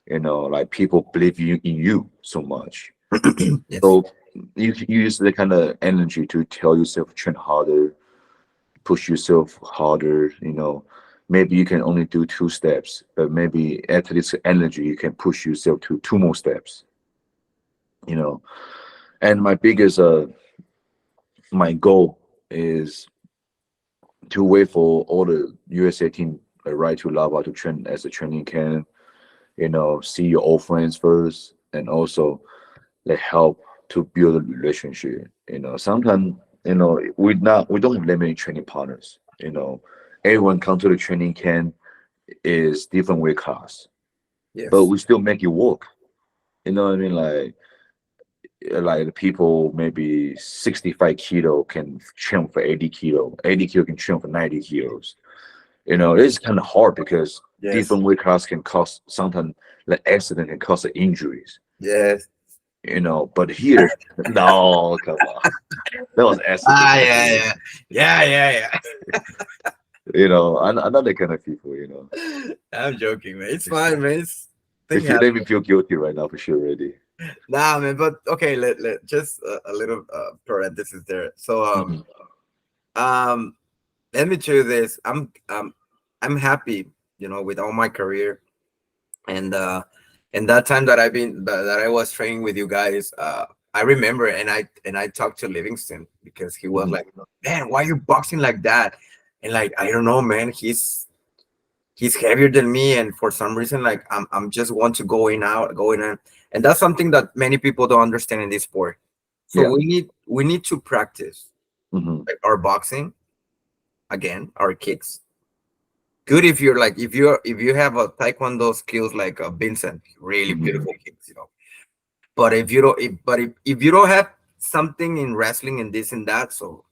Like people believe in you so much. Yes. So you use the kind of energy to tell yourself train harder, push yourself harder. Maybe you can only do 2 steps, but maybe after this energy, you can push yourself to 2 more steps. You know, and my goal is to wait for all the USA team arrive to Lava to train as a training camp. See your old friends first, and also they help to build a relationship. Sometimes we don't have that many training partners. Everyone come to the training camp is different weight class, but Yes. we still make it work. You know what I mean? Like like the people maybe 65 kilo can train for 80 kilo, 80 kilo can train for 90 kilos. It's kind of hard because Yes. different weight class can cause sometimes the accident can cause injuries. Yes. But here, no, come on, that was accident. Ah, yeah, yeah, yeah, yeah, I'm not that kind of people. yeah. I'm joking, man. It's fine, man. It's thing If you let me happens. feel guilty right now, for sure, already. Nah, man. But okay, let just a little parenthesis there. So Hmm. um, let me tell you this. I'm happy, with all my career and that time that that I was training with you guys. I remember, and I talked to Livingston because he was Hmm. like, "Man, why are you boxing like that?" And like, I don't know, man. He's heavier than me, and for some reason, like I'm just want to go in, and that's something that many people don't understand in this sport. So Yeah. we need to practice Hmm. like our boxing again, our kicks. Good if you're like if you have a taekwondo skills like Vincent, really Hmm. beautiful kicks. But if you don't, if you don't have something in wrestling and this and that, so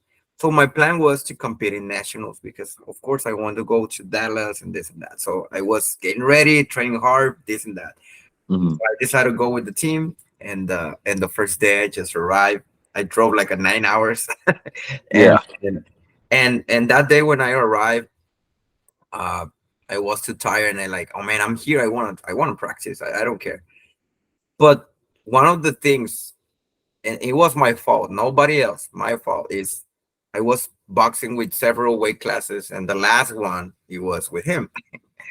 my plan was to compete in nationals because of course I want to go to Dallas and this and that. So I was getting ready, training hard, this and that. Hmm. So I decided to go with the team, and the first day I just arrived. I drove like a 9 hours, and Yeah. and that day when I arrived, uh, I was too tired, and I like, oh man, I'm here. I want to practice. I don't care. But one of the things, and it was my fault, nobody else, my fault, is I was boxing with several weight classes, and the last one it was with him.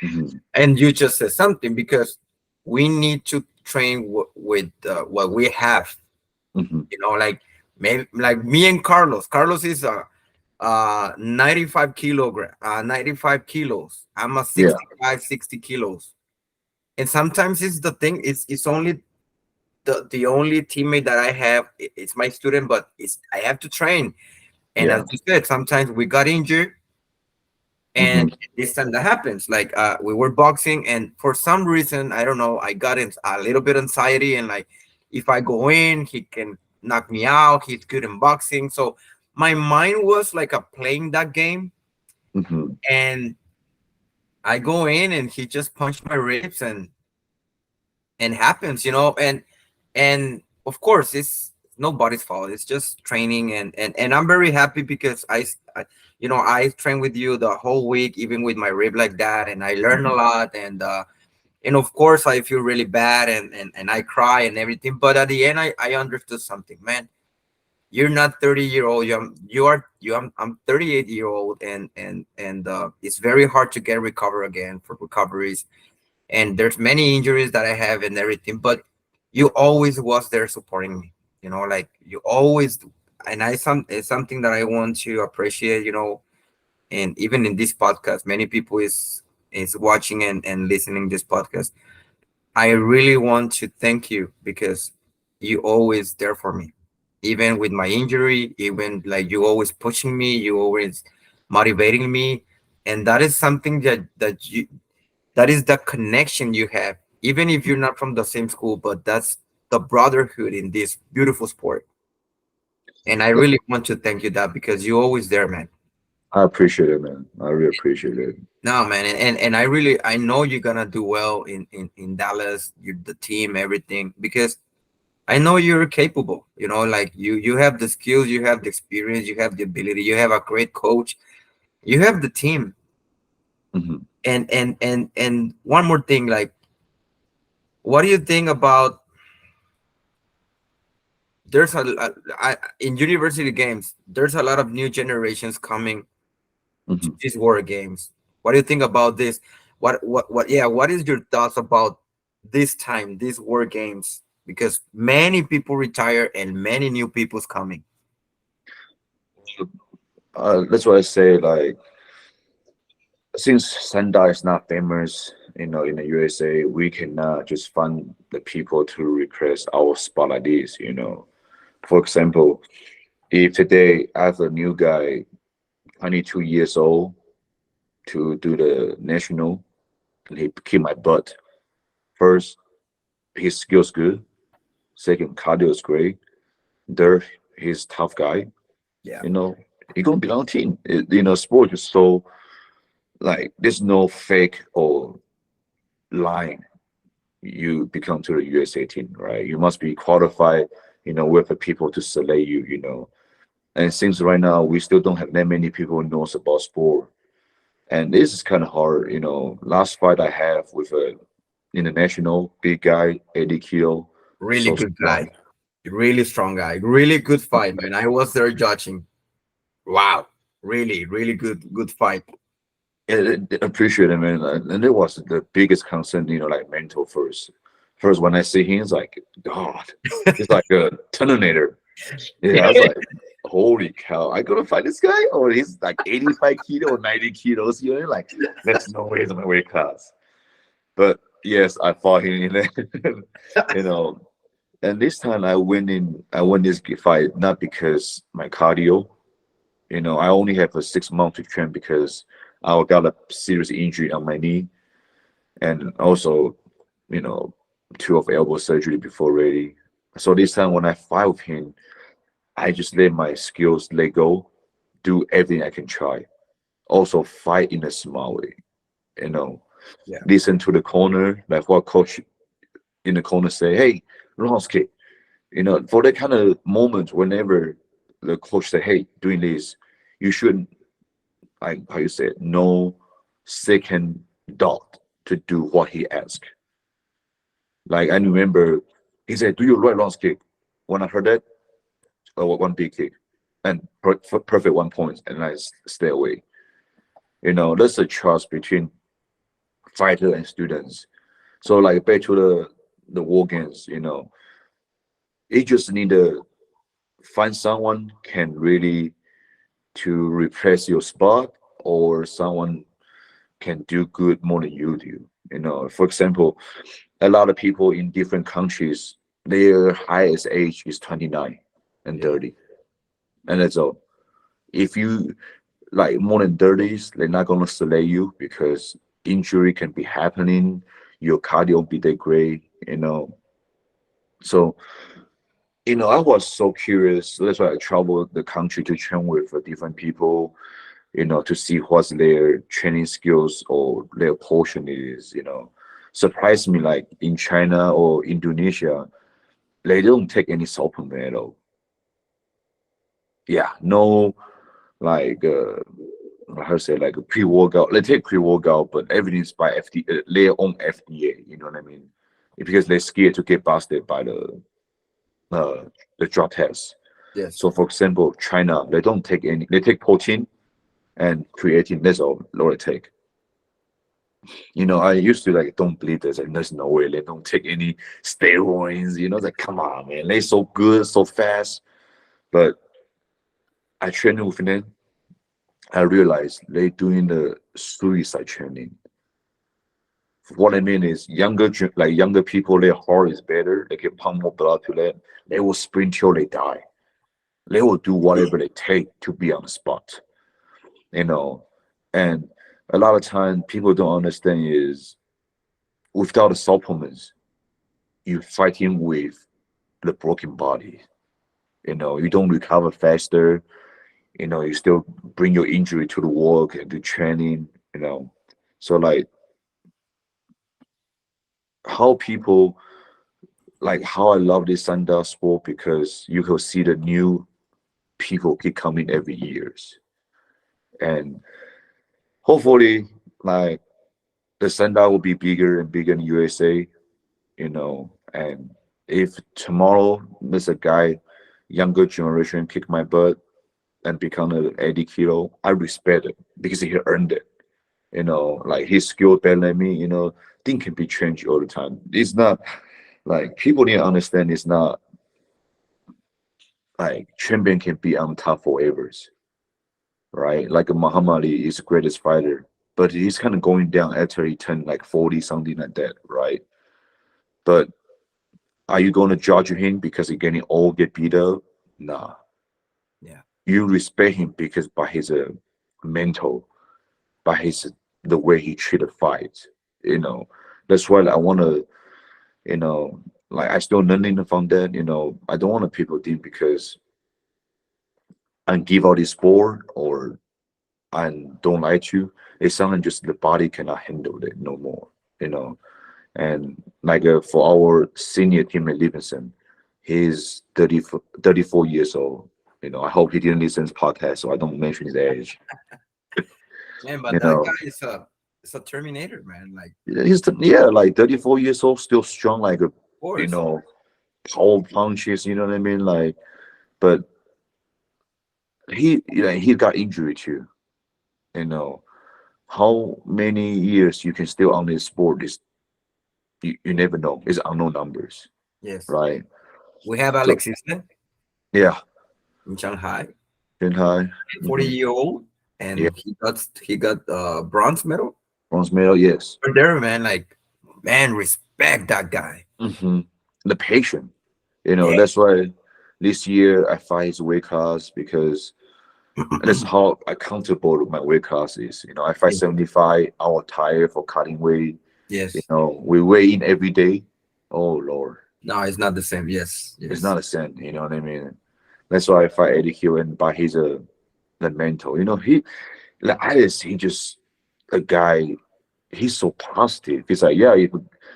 Hmm. And you just said something because we need to train with what we have. Hmm. Like maybe like me and Carlos. Carlos is a 95 kilos. I'm a Yeah. 65, 60 kilos. And sometimes it's the thing, it's only the only teammate that I have, it's my student, but it's I have to train. And as Yeah. you said, sometimes we got injured, Hmm. and this time that happens. Like we were boxing, and for some reason, I don't know, I got in a little bit anxiety, and like if I go in, he can knock me out. He's good in boxing, so my mind was like a playing that game, Hmm. and I go in, and he just punched my ribs, and happens, and of course it's nobody's fault. It's just training, and I'm very happy because I trained with you the whole week, even with my rib like that, and I learned a Hmm. lot, and of course I feel really bad, and I cry and everything, but at the end I understood something, man. You're not 30-year-old. I'm 38-year-old, and it's very hard to get recover again for recoveries, and there's many injuries that I have and everything, but you always was there supporting me, like you always. And it's something that I want to appreciate, and even in this podcast, many people is watching and listening this podcast. I really want to thank you because you always there for me, even with my injury, even like you always pushing me, you always motivating me, and that is something that is the connection you have, even if you're not from the same school, but that's the brotherhood in this beautiful sport. And I really want to thank you that because you're always there, man. I appreciate it, man. I really appreciate it. No, man, and I know you're gonna do well in Dallas, you the team, everything, because I know you're capable. Like you have the skills, you have the experience, you have the ability, you have a great coach, you have the team, Hmm. and one more thing, like, what do you think about there's in university games, there's a lot of new generations coming to Hmm. these war games. What do you think about this? What is your thoughts about this time, these war games? Because many people retire and many new people's coming. That's why I say, like, since Sanda is not famous, in the USA, we cannot just fund the people to request our spot like this. For example, if today I have a new guy, 22 years old, to do the national, and he kick my butt. First, his skills good. Second, cardio is great. there. He's tough guy. Yeah. You know, he gonna be on team. Sport is so like there's no fake or lying. You become to the USA team, right? You must be qualified. With the people to select you. And since right now we still don't have that many people who knows about sport, and this is kind of hard. Last fight I have with a international big guy, 80 kilo, Really so good guy. strong. Really strong guy. Really good fight, man. I was there judging. Wow. Really, really good fight. Appreciate it, man. And it was the biggest concern, like mental first. First, when I see him, it's like, God, it's like a Terminator. Yeah, I was like, holy cow, I gotta fight this guy? Or he's like 85 kilo or 90 kilos, like, there's no way in my weight class. But yes, I fought him, you know. And this time I won this fight not because my cardio. I only have a 6 month to train because I got a serious injury on my knee, and also, you know, two of elbow surgery before ready. So this time when I fight with him, I just let my skills let go, do everything I can try. Also fight in a small way, you know. Yeah. Listen to the corner, like what coach in the corner say, hey, Ross kick. For that kind of moment, whenever the coach say, hey, doing this, you should, like how you say it, no second thought to do what he asked. Like I remember he said, do your right launch kick. When I heard that, one big kick and perfect 1 point, and I stay away. That's a trust between fighter and students. So like back to the war games, you just need to find someone can really to replace your spot, or someone can do good more than you do. For example, a lot of people in different countries, their highest age is 29 and Yeah. 30. And that's all. If you like more than 30s, they're not gonna select you because injury can be happening, your cardio won't be that great. So, I was so curious. That's why I traveled the country to train with different people, to see what's their training skills or their portion is. Surprised me like in China or Indonesia, they don't take any supplement at all. Yeah, no, like how to say, like a pre-workout. They take pre-workout, but everything's by their own FDA. You know what I mean? Because they're scared to get busted by uh, the drug test. Yes. So, for example, China, they don't take any. They take protein and creatine. That's all they take. I used to like don't believe this, and there's no way they don't take any steroids. Like come on, man, they so good, so fast. But I trained with them. I realized they doing the suicide training. What I mean is like younger people, their heart is better. They can pump more blood to them. They will sprint till they die. They will do whatever they take to be on the spot. You know, and a lot of time people don't understand is without the supplements, you fighting with the broken body. You don't recover faster. You still bring your injury to the work and do training. So like how people like how I love this Sanda sport because you can see the new people keep coming every years, and hopefully like the Sanda will be bigger and bigger in USA. And if tomorrow there's a guy, younger generation, kick my butt and become a 80 kilo, I respect it because he earned it. Like his skill better than me. Thing can be changed all the time. It's not like people need to understand. It's not like champion can be on top forever, right? Like a Muhammad Ali is the greatest fighter, but he's kind of going down after he turned like 40, something like that, right? But are you going to judge him because he getting old, get beat up? Nah. Yeah. You respect him because by his mental, by his the way he treated fights. That's why I want to, you know, like I still learning from that. I don't want to people think because I give out this sport or I don't like you. It's something just the body cannot handle it no more. You know, and like for our senior teammate Livingston, he's 34 years old. I hope he didn't listen to this podcast, so I don't mention his age. Man, but You that know, guy is a Terminator, man. Like, yeah, like 34 years old, still strong, like a, of you course. know, power punches. You know what I mean? Like, but he got injury too. You know, how many years you can still on this sport is you never know. It's unknown numbers, Yes. right? We have So Alexis yeah, in Shanghai, Shanghai. 40-year-old, Yeah, and he got bronze medal. bronze medal. Yes. Right there, man. Like, man, respect that guy. hmm The patient. Yeah. That's why this year I fight his weight class because that's how accountable my weight class is. I fight Yeah. 75 hour tire for cutting weight. Yes. We weigh in every day. Oh Lord, No, it's not the same. Yes. it's Yes. not a cent. You know what I mean? That's why I fight Eddie Hill, and but he's the mental. Like Alice, he just a guy. He's so positive. He's like, yeah,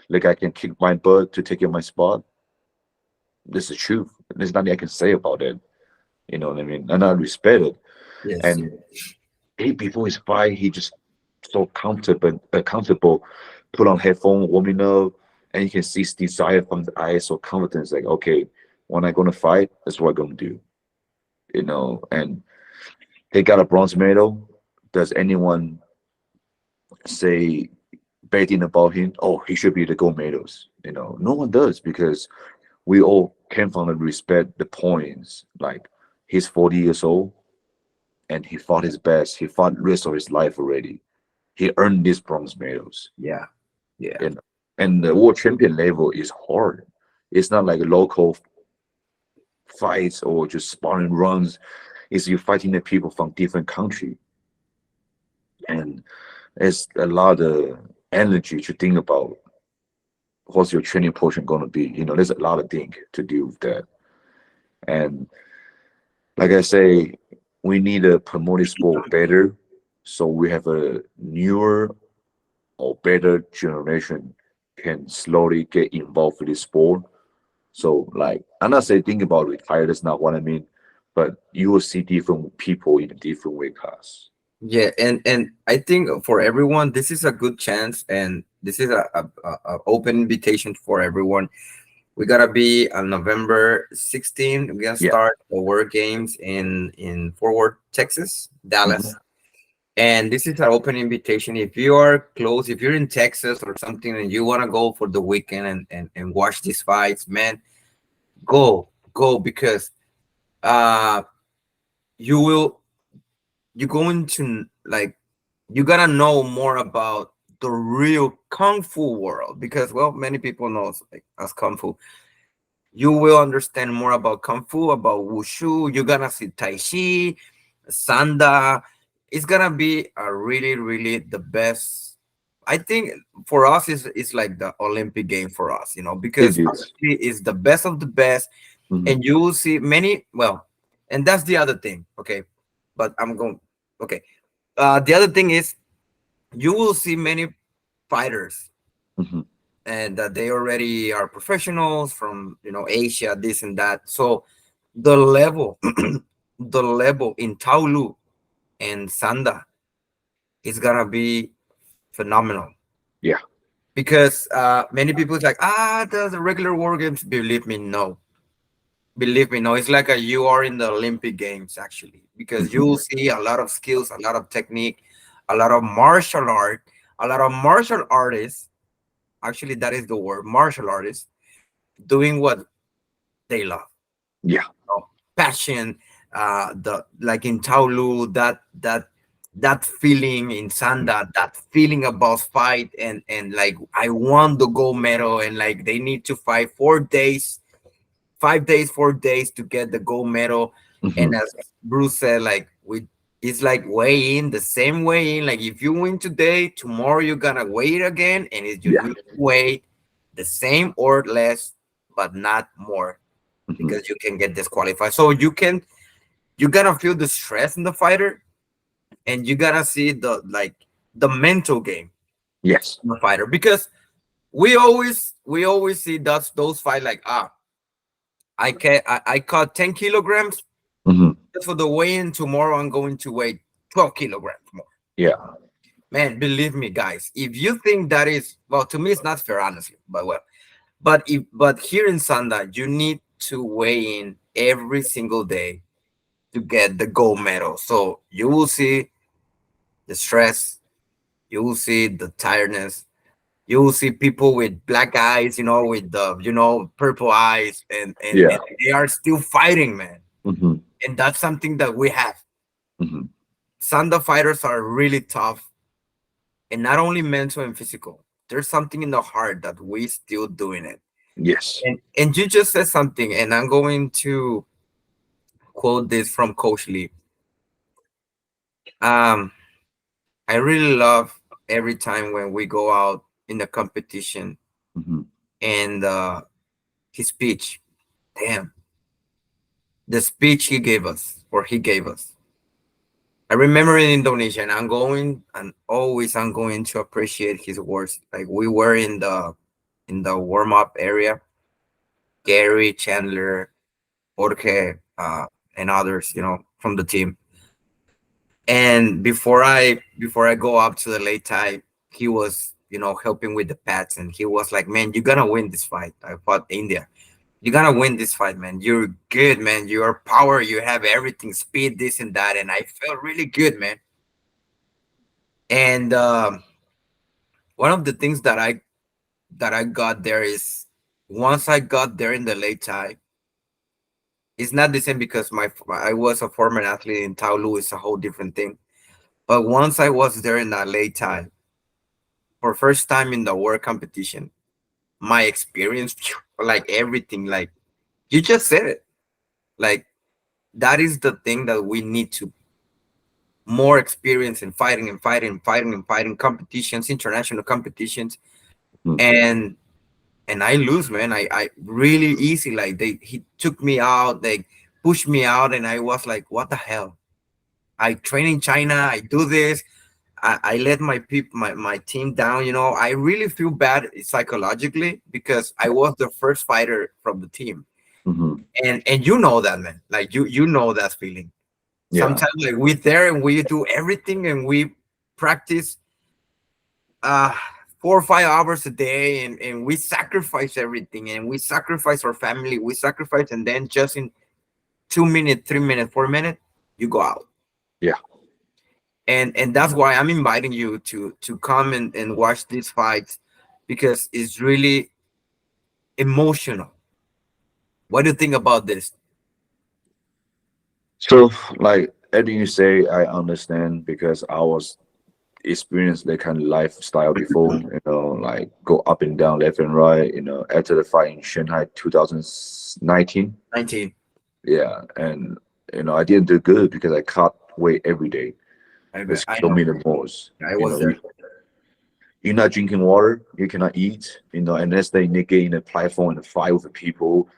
like I can kick my butt to take in my spot. This is truth. There's nothing I can say about it. You know what I mean? And I respect it. Yes. And he before his fight, he just so comfortable, put on headphone, warming up, and you can see desire from the eyes, so confidence. Like, okay, when I gonna fight, that's what I'm gonna do. And they got a bronze medal. Does anyone say betting about him? Oh, he should be the gold medals. No one does because we all came from the respect the points. Like he's 40 years old and he fought his best. He fought the rest of his life already. He earned these bronze medals. Yeah. Yeah. You know, and the world champion level is hard. It's not like local fights or just sparring runs. It's you fighting the people from different country, and it's a lot of energy to think about. What's your training portion going to be? There's a lot of things to deal with that. And like I say, we need to promote this sport better, so we have a newer or better generation can slowly get involved with this sport. So like I'm not saying think about retire, that's not what I mean. But you will see different people in a different weight class. Yeah, and I think for everyone, this is a good chance, and this is a open invitation for everyone. We gotta be on November 16th. We're gonna Yeah. start the World Games in Forward, Texas, hmm Dallas. And this is an open invitation. If you are close, if you're in Texas or something and you wanna go for the weekend and watch these fights, man, go because uh you will you're going to like you gotta know more about the real kung fu world because well many people know like as kung fu. You will understand more about kung fu, about wushu. You're gonna see tai chi, sanda. It's gonna be a really the best. I think for us is like the Olympic game for us, It because is. actually it's the best of the best, Mhm. and you will see many. Well, and that's the other thing. Okay, but I'm going. Okay, the other thing is you will see many fighters Mhm. and that they already are professionals from Asia, this and that. So the level, the level in Taolu and Sanda is gonna be phenomenal Yeah. because many people is like the regular war games. Believe me, no. It's like you are in the Olympic Games actually because you Mhm. will see a lot of skills, a lot of technique, a lot of martial art, a lot of martial artists. Actually, that is the word, martial artists doing what they love. Yeah. Passion, the like in Taolu, that feeling in Sanda, that feeling about fight and like I won the gold medal and like they need to fight 4 days, 5 days, 4 days to get the gold medal. And Mhm. as Bruce said, like we it's like weigh in the same way in. Like if you win today, tomorrow you're gonna weigh it again, and if you Yeah. need to weigh the same or less but not more, Hmm. because you can get disqualified. So you gotta feel the stress in the fighter, and you gotta see the mental game Yes. in the fighter, because we always see those fight like, I caught 10 kilograms. Hmm. Just for the weigh-in tomorrow, I'm going to weigh 12 kilograms more. Yeah. Man, believe me, guys, if you think that is, well, to me it's not fair, honestly, but well, but here in Sanda, you need to weigh in every single day to get the gold medal. So you will see the stress, you will see the tiredness, you will see people with black eyes, with the purple eyes, and Yeah. they are still fighting, man. Hmm. And that's something that we have. Hmm. Sanda fighters are really tough, and not only mental and physical. There's something in the heart that we still doing it. Yes. And you just said something, and I'm going to quote this from Coach Lee. Um, I really love every time when we go out in the competition, Hmm. and his speech. Damn, the speech he gave us. I remember in Indonesia, and I'm going to appreciate his words. Like, we were in the warm up area, Gary, Chandler, Jorge, and others, from the team. And before I go up to the late tie, he was, helping with the pads, and he was like, "Man, you're gonna win this fight." I fought India. You're gonna win this fight, man. You're good, man. You're power. You have everything, speed, this and that. And I felt really good, man. And one of the things that I got there is, once I got there in the late tie, it's not the same, because I was a former athlete in Taolu. It's a whole different thing. But once I was there in that late time, for first time in the world competition, my experience, like everything, like you just said it, like that is the thing that we need to more experience in fighting and fighting and fighting and fighting competitions, international competitions, Hmm. and I lose, man. I really easy, like he took me out, they pushed me out, and I was like, what the hell? I train in China, I do this, I let my people, my team down. I really feel bad psychologically, because I was the first fighter from the team, Hmm. and you know that, man. Like, you know that feeling. Yeah. Sometimes, like, we there and we do everything, and we practice uh 4 or 5 hours a day, and we sacrifice everything, and we sacrifice our family, we sacrifice, and then just in 2 minutes, 3 minutes, 4 minutes, you go out. Yeah. And that's why I'm inviting you to come and watch these fights, because it's really emotional. What do you think about this? So, like everything you say, I understand because I was experienced that kind of lifestyle before. Like go up and down, left and right. After the fight in Shanghai 2019. 19. Yeah, and I didn't do good because I cut weight every day. I bet. It's I killed know. me the most. I was there. You're not drinking water, you cannot eat. Unless they get in a platform and fight with the people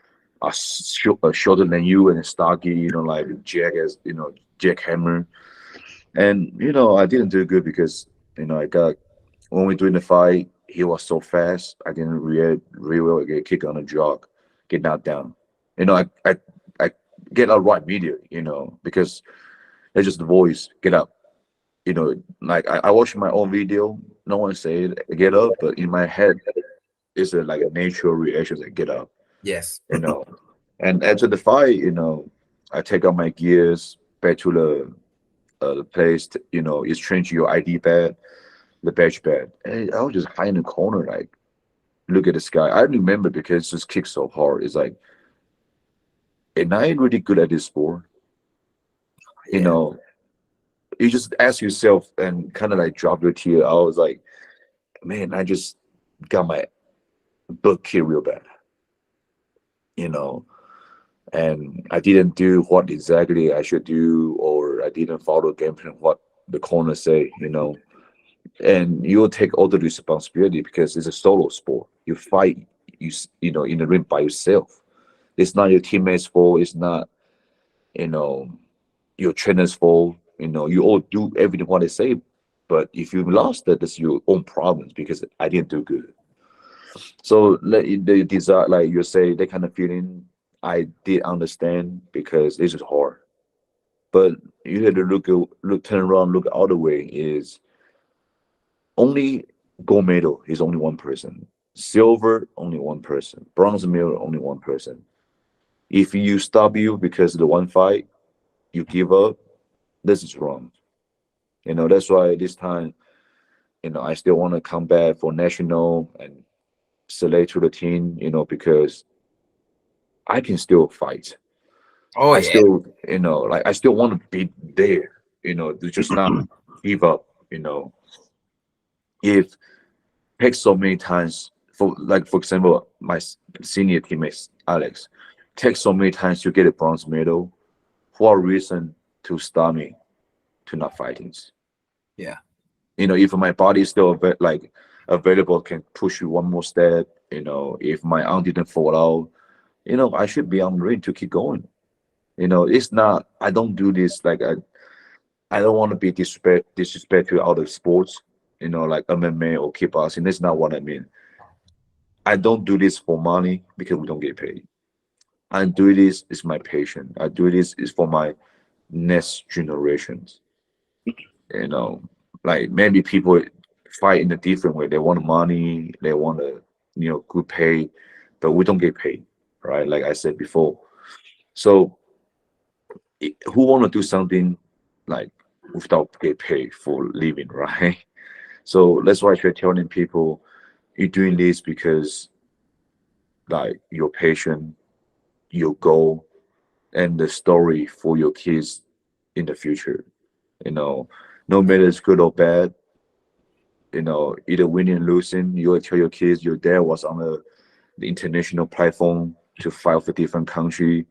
are shorter than you and stocky. Like Jack as Jack Hammer. And I didn't do good because I got when we doing the fight, he was so fast. I didn't really well get kicked on the jaw, get knocked down. I get out right immediately. Because it's just the voice get up. Like I watch my own video. No one say get up, but in my head, it's like a natural reaction that get up. Yes. You know, and after the fight, I take out my gears back to the place. Exchange your ID badge, the badge badge. And I was just high in the corner, like look at this guy. I remember because it's just kicked so hard. It's like, and I ain't really good at this sport. You Yeah. know, you just ask yourself and kind of like drop your tear. I was like, man, I just got my butt kicked real bad. You know, and I didn't do what exactly I should do, or I didn't follow game plan what the corner say. And you'll take all the responsibility because it's a solo sport. You fight in the ring by yourself. It's not your teammates' fault. It's not you know your trainer's fault. You all do everything what they say, but if you lost that, that's your own problems because I didn't do good. So the desire, like you say, that kind of feeling, I did understand because this is hard. But you had to turn around, look the other way. Is only gold medal is only one person, silver only one person, bronze medal only one person. If you stop you because of the one fight, you give up. This is wrong. That's why this time, I still want to come back for national and select to the team. Because I can still fight. Oh I yeah. still, like I still want to be there. To just not give up. If picked so many times for example, my senior teammates Alex takes so many times to get a bronze medal. For a reason to stop me to not fighting. Yeah. If my body is still like available, can push you one more step. If my arm didn't fall out, I should be on the ring to keep going. It's not. I don't do this like I don't want to be disrespect to other sports. Like MMA or kickboxing. That's not what I mean. I don't do this for money because we don't get paid. I do this is my passion. I do this is for my next generations. You know, like maybe people fight in a different way. They want money, they want good pay, but we don't get paid, right? Like I said before. So who want to do something like without get paid for living, right? So that's why you're telling people you're doing this because like your passion, your goal, and the story for your kids in the future. You know, no matter it's good or bad, either winning or losing, you will tell your kids your dad was on the international platform to fight for different country,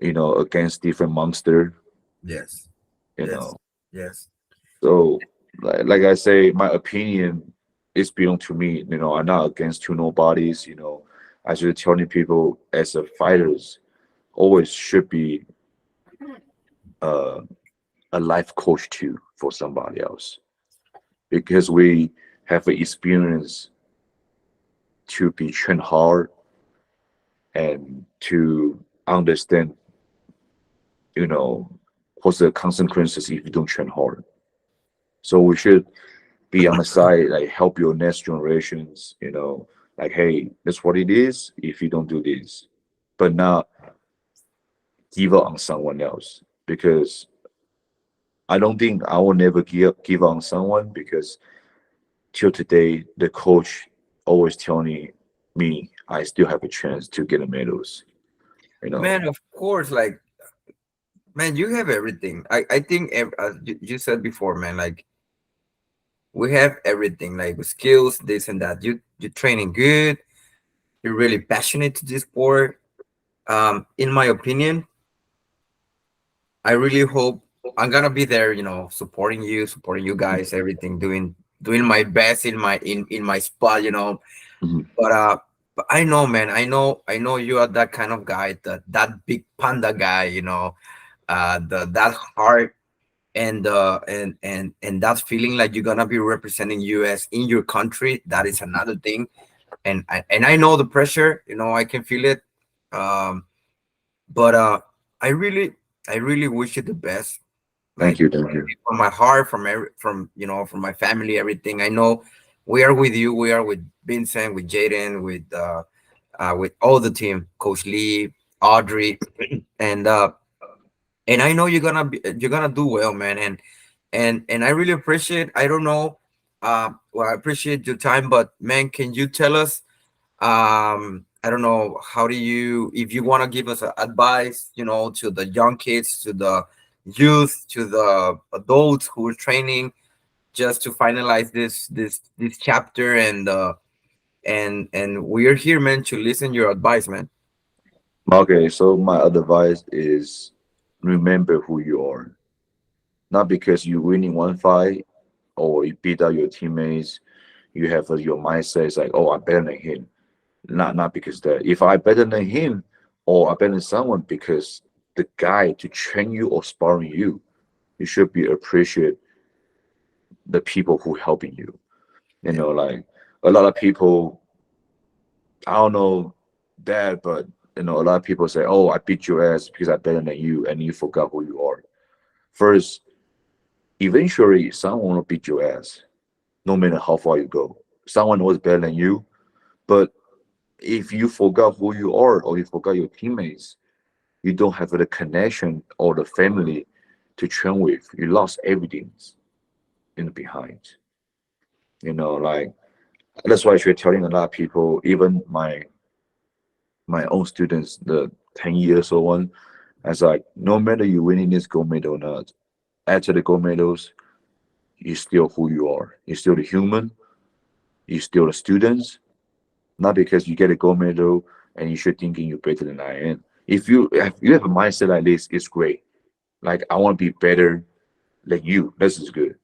against different monster, Yes. you Yes. know. Yes. So like I say, my opinion is belong to me. I'm not against to nobodies, I just telling people as a fighters always should be uh, a life coach too for somebody else because we have an experience to be trained hard and to understand, you know, what's the consequences if you don't train hard. So we should be on the side, like help your next generations, like, hey, that's what it is if you don't do this, but not give up on someone else because I don't think I will never give up on someone because till today the coach always telling me I still have a chance to get the medals. You know, Man, of course, like man, you have everything. I think as you said before, man, like we have everything, like skills, this and that. You're training good. You're really passionate to this sport. In my opinion, I really hope I'm gonna be there. Supporting you guys, everything, doing my best in my spot. mhm. But I know, man. I know you are that kind of guy, that big panda guy. The that heart and that feeling like you're gonna be representing US in your country. That is another thing. And I know the pressure. I can feel it. Um, but I really I really wish you the best. Thank Like you, thank you. from my heart, from my family, everything. I know we are with you. We are with Vincent, with Jaden, with all the team, Coach Lee, Audrey, and I know you're gonna do well, man. And I really appreciate. I don't know. Well, I appreciate your time, but man, can you tell us? I don't know, how do you, if you want to give us advice, to the young kids, to the youth, to the adults who are training, just to finalize this chapter, and we're here, man, to listen your advice, man. Okay, so my advice is remember who you are. Not because you winning one fight or you beat out your teammates, you have your mindset is like, oh, I'm better than him. Not because that if I better than him or I better than someone because the guy to train you or sparring you, you should be appreciate the people who helping you. You know, like a lot of people, I don't know that, but a lot of people say, "Oh, I beat your ass because I better than you," and you forgot who you are. First, eventually, someone will beat your ass, no matter how far you go. Someone was better than you, but if you forgot who you are or you forgot your teammates, you don't have the connection or the family to train with. You lost everything in the behind. Like that's why you're telling a lot of people, even my own students, the 10 years old one, as like no matter you winning this gold medal or not, after the gold medals, you're still who you are. You're still the human, you're still the students, not because you get a gold medal and you should thinking you're better than I am. If you have a mindset like this, it's great. Like I want to be better than you. This is good.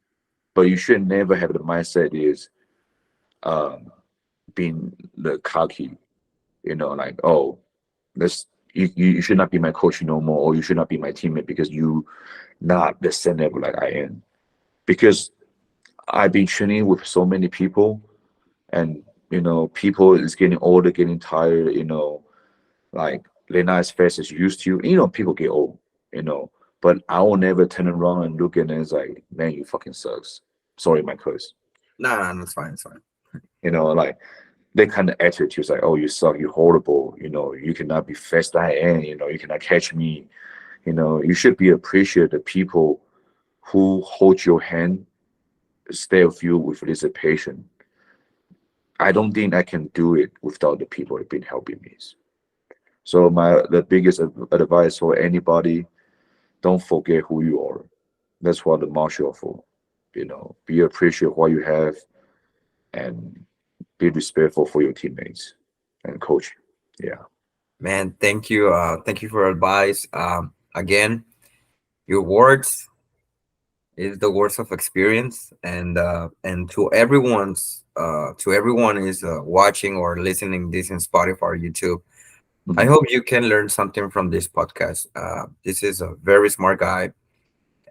But you should never have the mindset is um being the cocky, like, oh, let's you should not be my coach no more, or you should not be my teammate because you not the same level like I am. Because I've been training with so many people, and people is getting older, getting tired. Like they're not as fast as used to. People get old. You know, but I will never turn around and look at them and say, "Man, you fucking sucks." Sorry, my curse. No, no, that's fine. It's fine. Like that kind of attitudes like, "Oh, you suck, you horrible." You cannot be fast I am. You cannot catch me. You should be appreciate the people who hold your hand, stay with you with this patient. I don't think I can do it without the people that have been helping me. So the biggest advice for anybody, don't forget who you are. That's what the martial are for. Be appreciate what you have and be respectful for your teammates and coach. Yeah. Man, thank you. Thank you for advice. Again, your words is the words of experience, and to everyone is watching or listening this in Spotify or YouTube. I Mhm. hope you can learn something from this podcast. This is a very smart guy,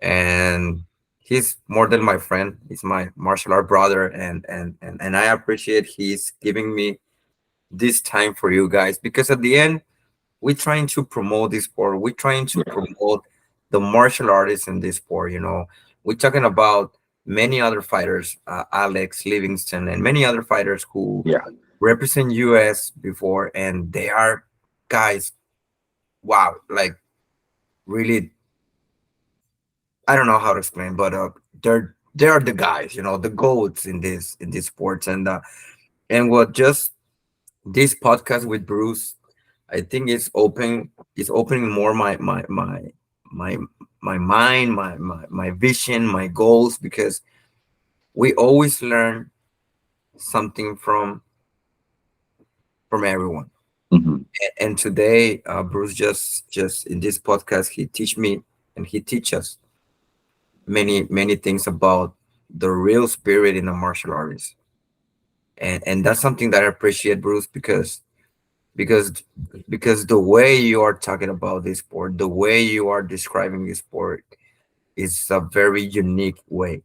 and he's more than my friend. He's my martial art brother, and I appreciate he's giving me this time for you guys, because at the end we're trying to promote this sport. We're trying to Yeah. promote the martial artists in this sport. We're talking about many other fighters, Alex Livingston, and many other fighters who Yeah. represent US before, and they are guys. Wow, like really, I don't know how to explain, but they are the guys. The goats in this sports, and what just this podcast with Bruce, I think it's opening more my my mind, my vision, my goals, because we always learn something from everyone. Hmm. And today, Bruce just in this podcast, he teach me and he teach us many things about the real spirit in a martial artist, and that's something that I appreciate, Bruce, because because the way you are talking about this sport, the way you are describing this sport, is a very unique way.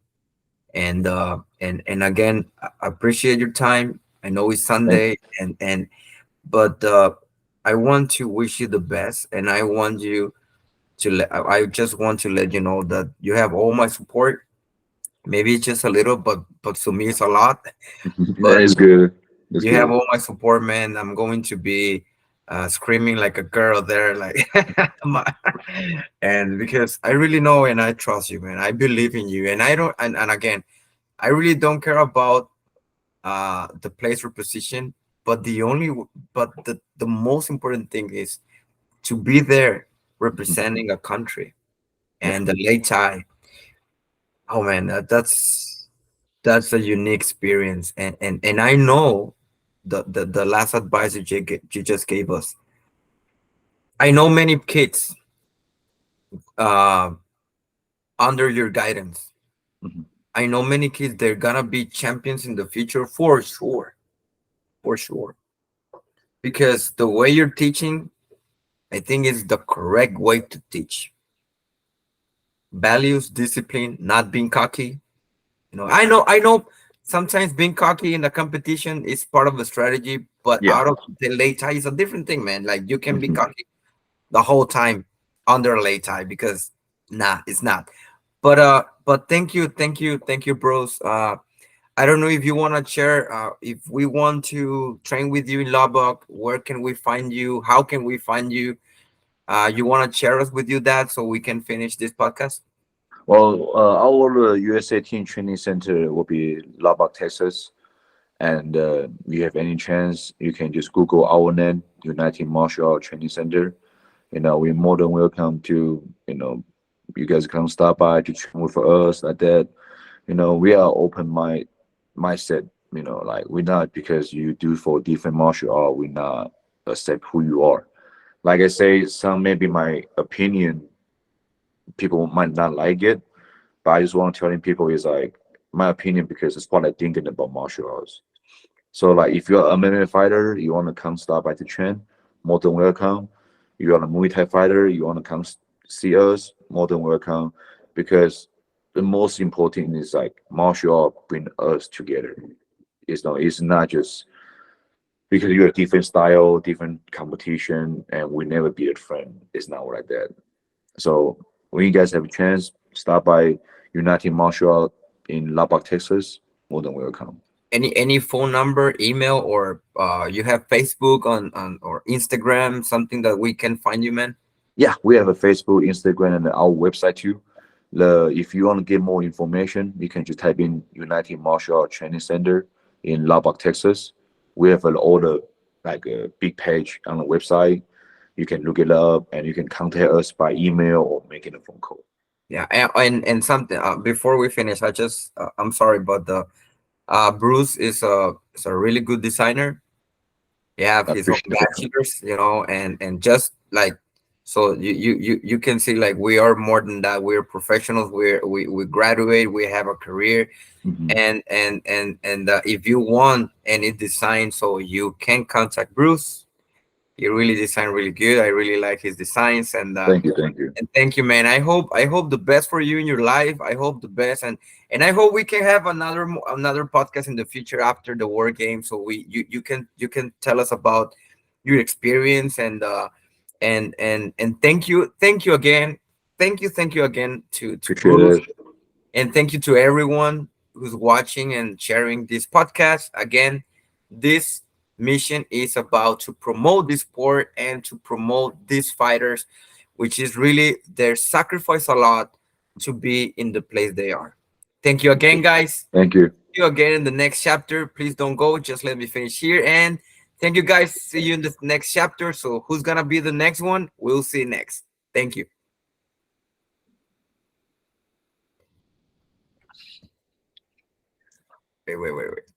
And again, I appreciate your time. I know it's Thank Sunday, and but I want to wish you the best, and I want you I just want to let you know that you have all my support. Maybe it's just a little, but to me it's a lot. you. But It's good. It's you have good. all my support, man. I'm going to be screaming like a girl there, like, and because I really know and I trust you, man. I believe in you, and I don't. And again, I really don't care about the place or position, but the most important thing is to be there Mhm. representing a country, Yeah. and the Lei Tai. Oh man, that's a unique experience, and I know the last advice that you just gave us. I know many kids uh under your guidance. Mhm. I know many kids, they're gonna be champions in the future, for sure, for sure. because the way you're teaching, I think is the correct way to teach. Values, discipline, not being cocky. I know sometimes being cocky in the competition is part of the strategy, but Yeah. out of the late tie is a different thing, man. Like you can be Hmm. cocky the whole time under a late tie because nah, it's not. But thank you, bros. I don't know if you want to share. If we want to train with you in Lubbock, where can we find you? How can we find you? You want to share us with you that so we can finish this podcast? Well, our USA Team Training Center will be Lubbock, Texas. And you have any chance, you can just Google our name, United Martial Art Training Center. We're more than welcome to, you guys come stop by to train with us like that. We are open mindset. Like we're not because you do for different martial art, we not accept who you are. Like I say, some maybe my opinion, people might not like it, but I just want to telling people is like my opinion because it's what I thinking about martial arts. So like if you're a MMA fighter, you want to come stop by to train, more than welcome. You're a Muay Thai fighter, you want to come see us, more than welcome. Because the most important is like martial art bring us together. It's not just because you're a different style, different competition, and we never be a friend. It's not like that. So when you guys have a chance, stop by United Martial Art in Lubbock, Texas. More than welcome. Any phone number, email, or you have Facebook on or Instagram, something that we can find you, man? Yeah, we have a Facebook, Instagram, and our website too. If you want to get more information, you can just type in United Martial Arts Training Center in Lubbock, Texas. We have all the like a big page on the website. You can look it up and you can contact us by email or making a phone call. Yeah, and something before we finish, I'm sorry, but the Bruce is a really good designer. He have I his own appreciate that. bachelors, and just like so you can see like we are more than that. We're professionals. We graduate. We have a career, Mhm. and if you want any design, so you can contact Bruce. He really designed really good. I really like his designs, Thank you, thank you. and thank you, man. I hope the best for you in your life. I hope the best, and I hope we can have another podcast in the future after the war game, so you can tell us about your experience and thank you again, thank you again to Appreciate Bruce, it. and thank you to everyone who's watching and sharing this podcast. Again, this mission is about to promote this sport and to promote these fighters, which is really their sacrifice a lot to be in the place they are. Thank you again, guys. Thank you. See you again in the next chapter. Please don't go. Just let me finish here. And thank you, guys. See you in the next chapter. So, who's going to be the next one? We'll see next. Thank you. Wait, wait, wait, wait.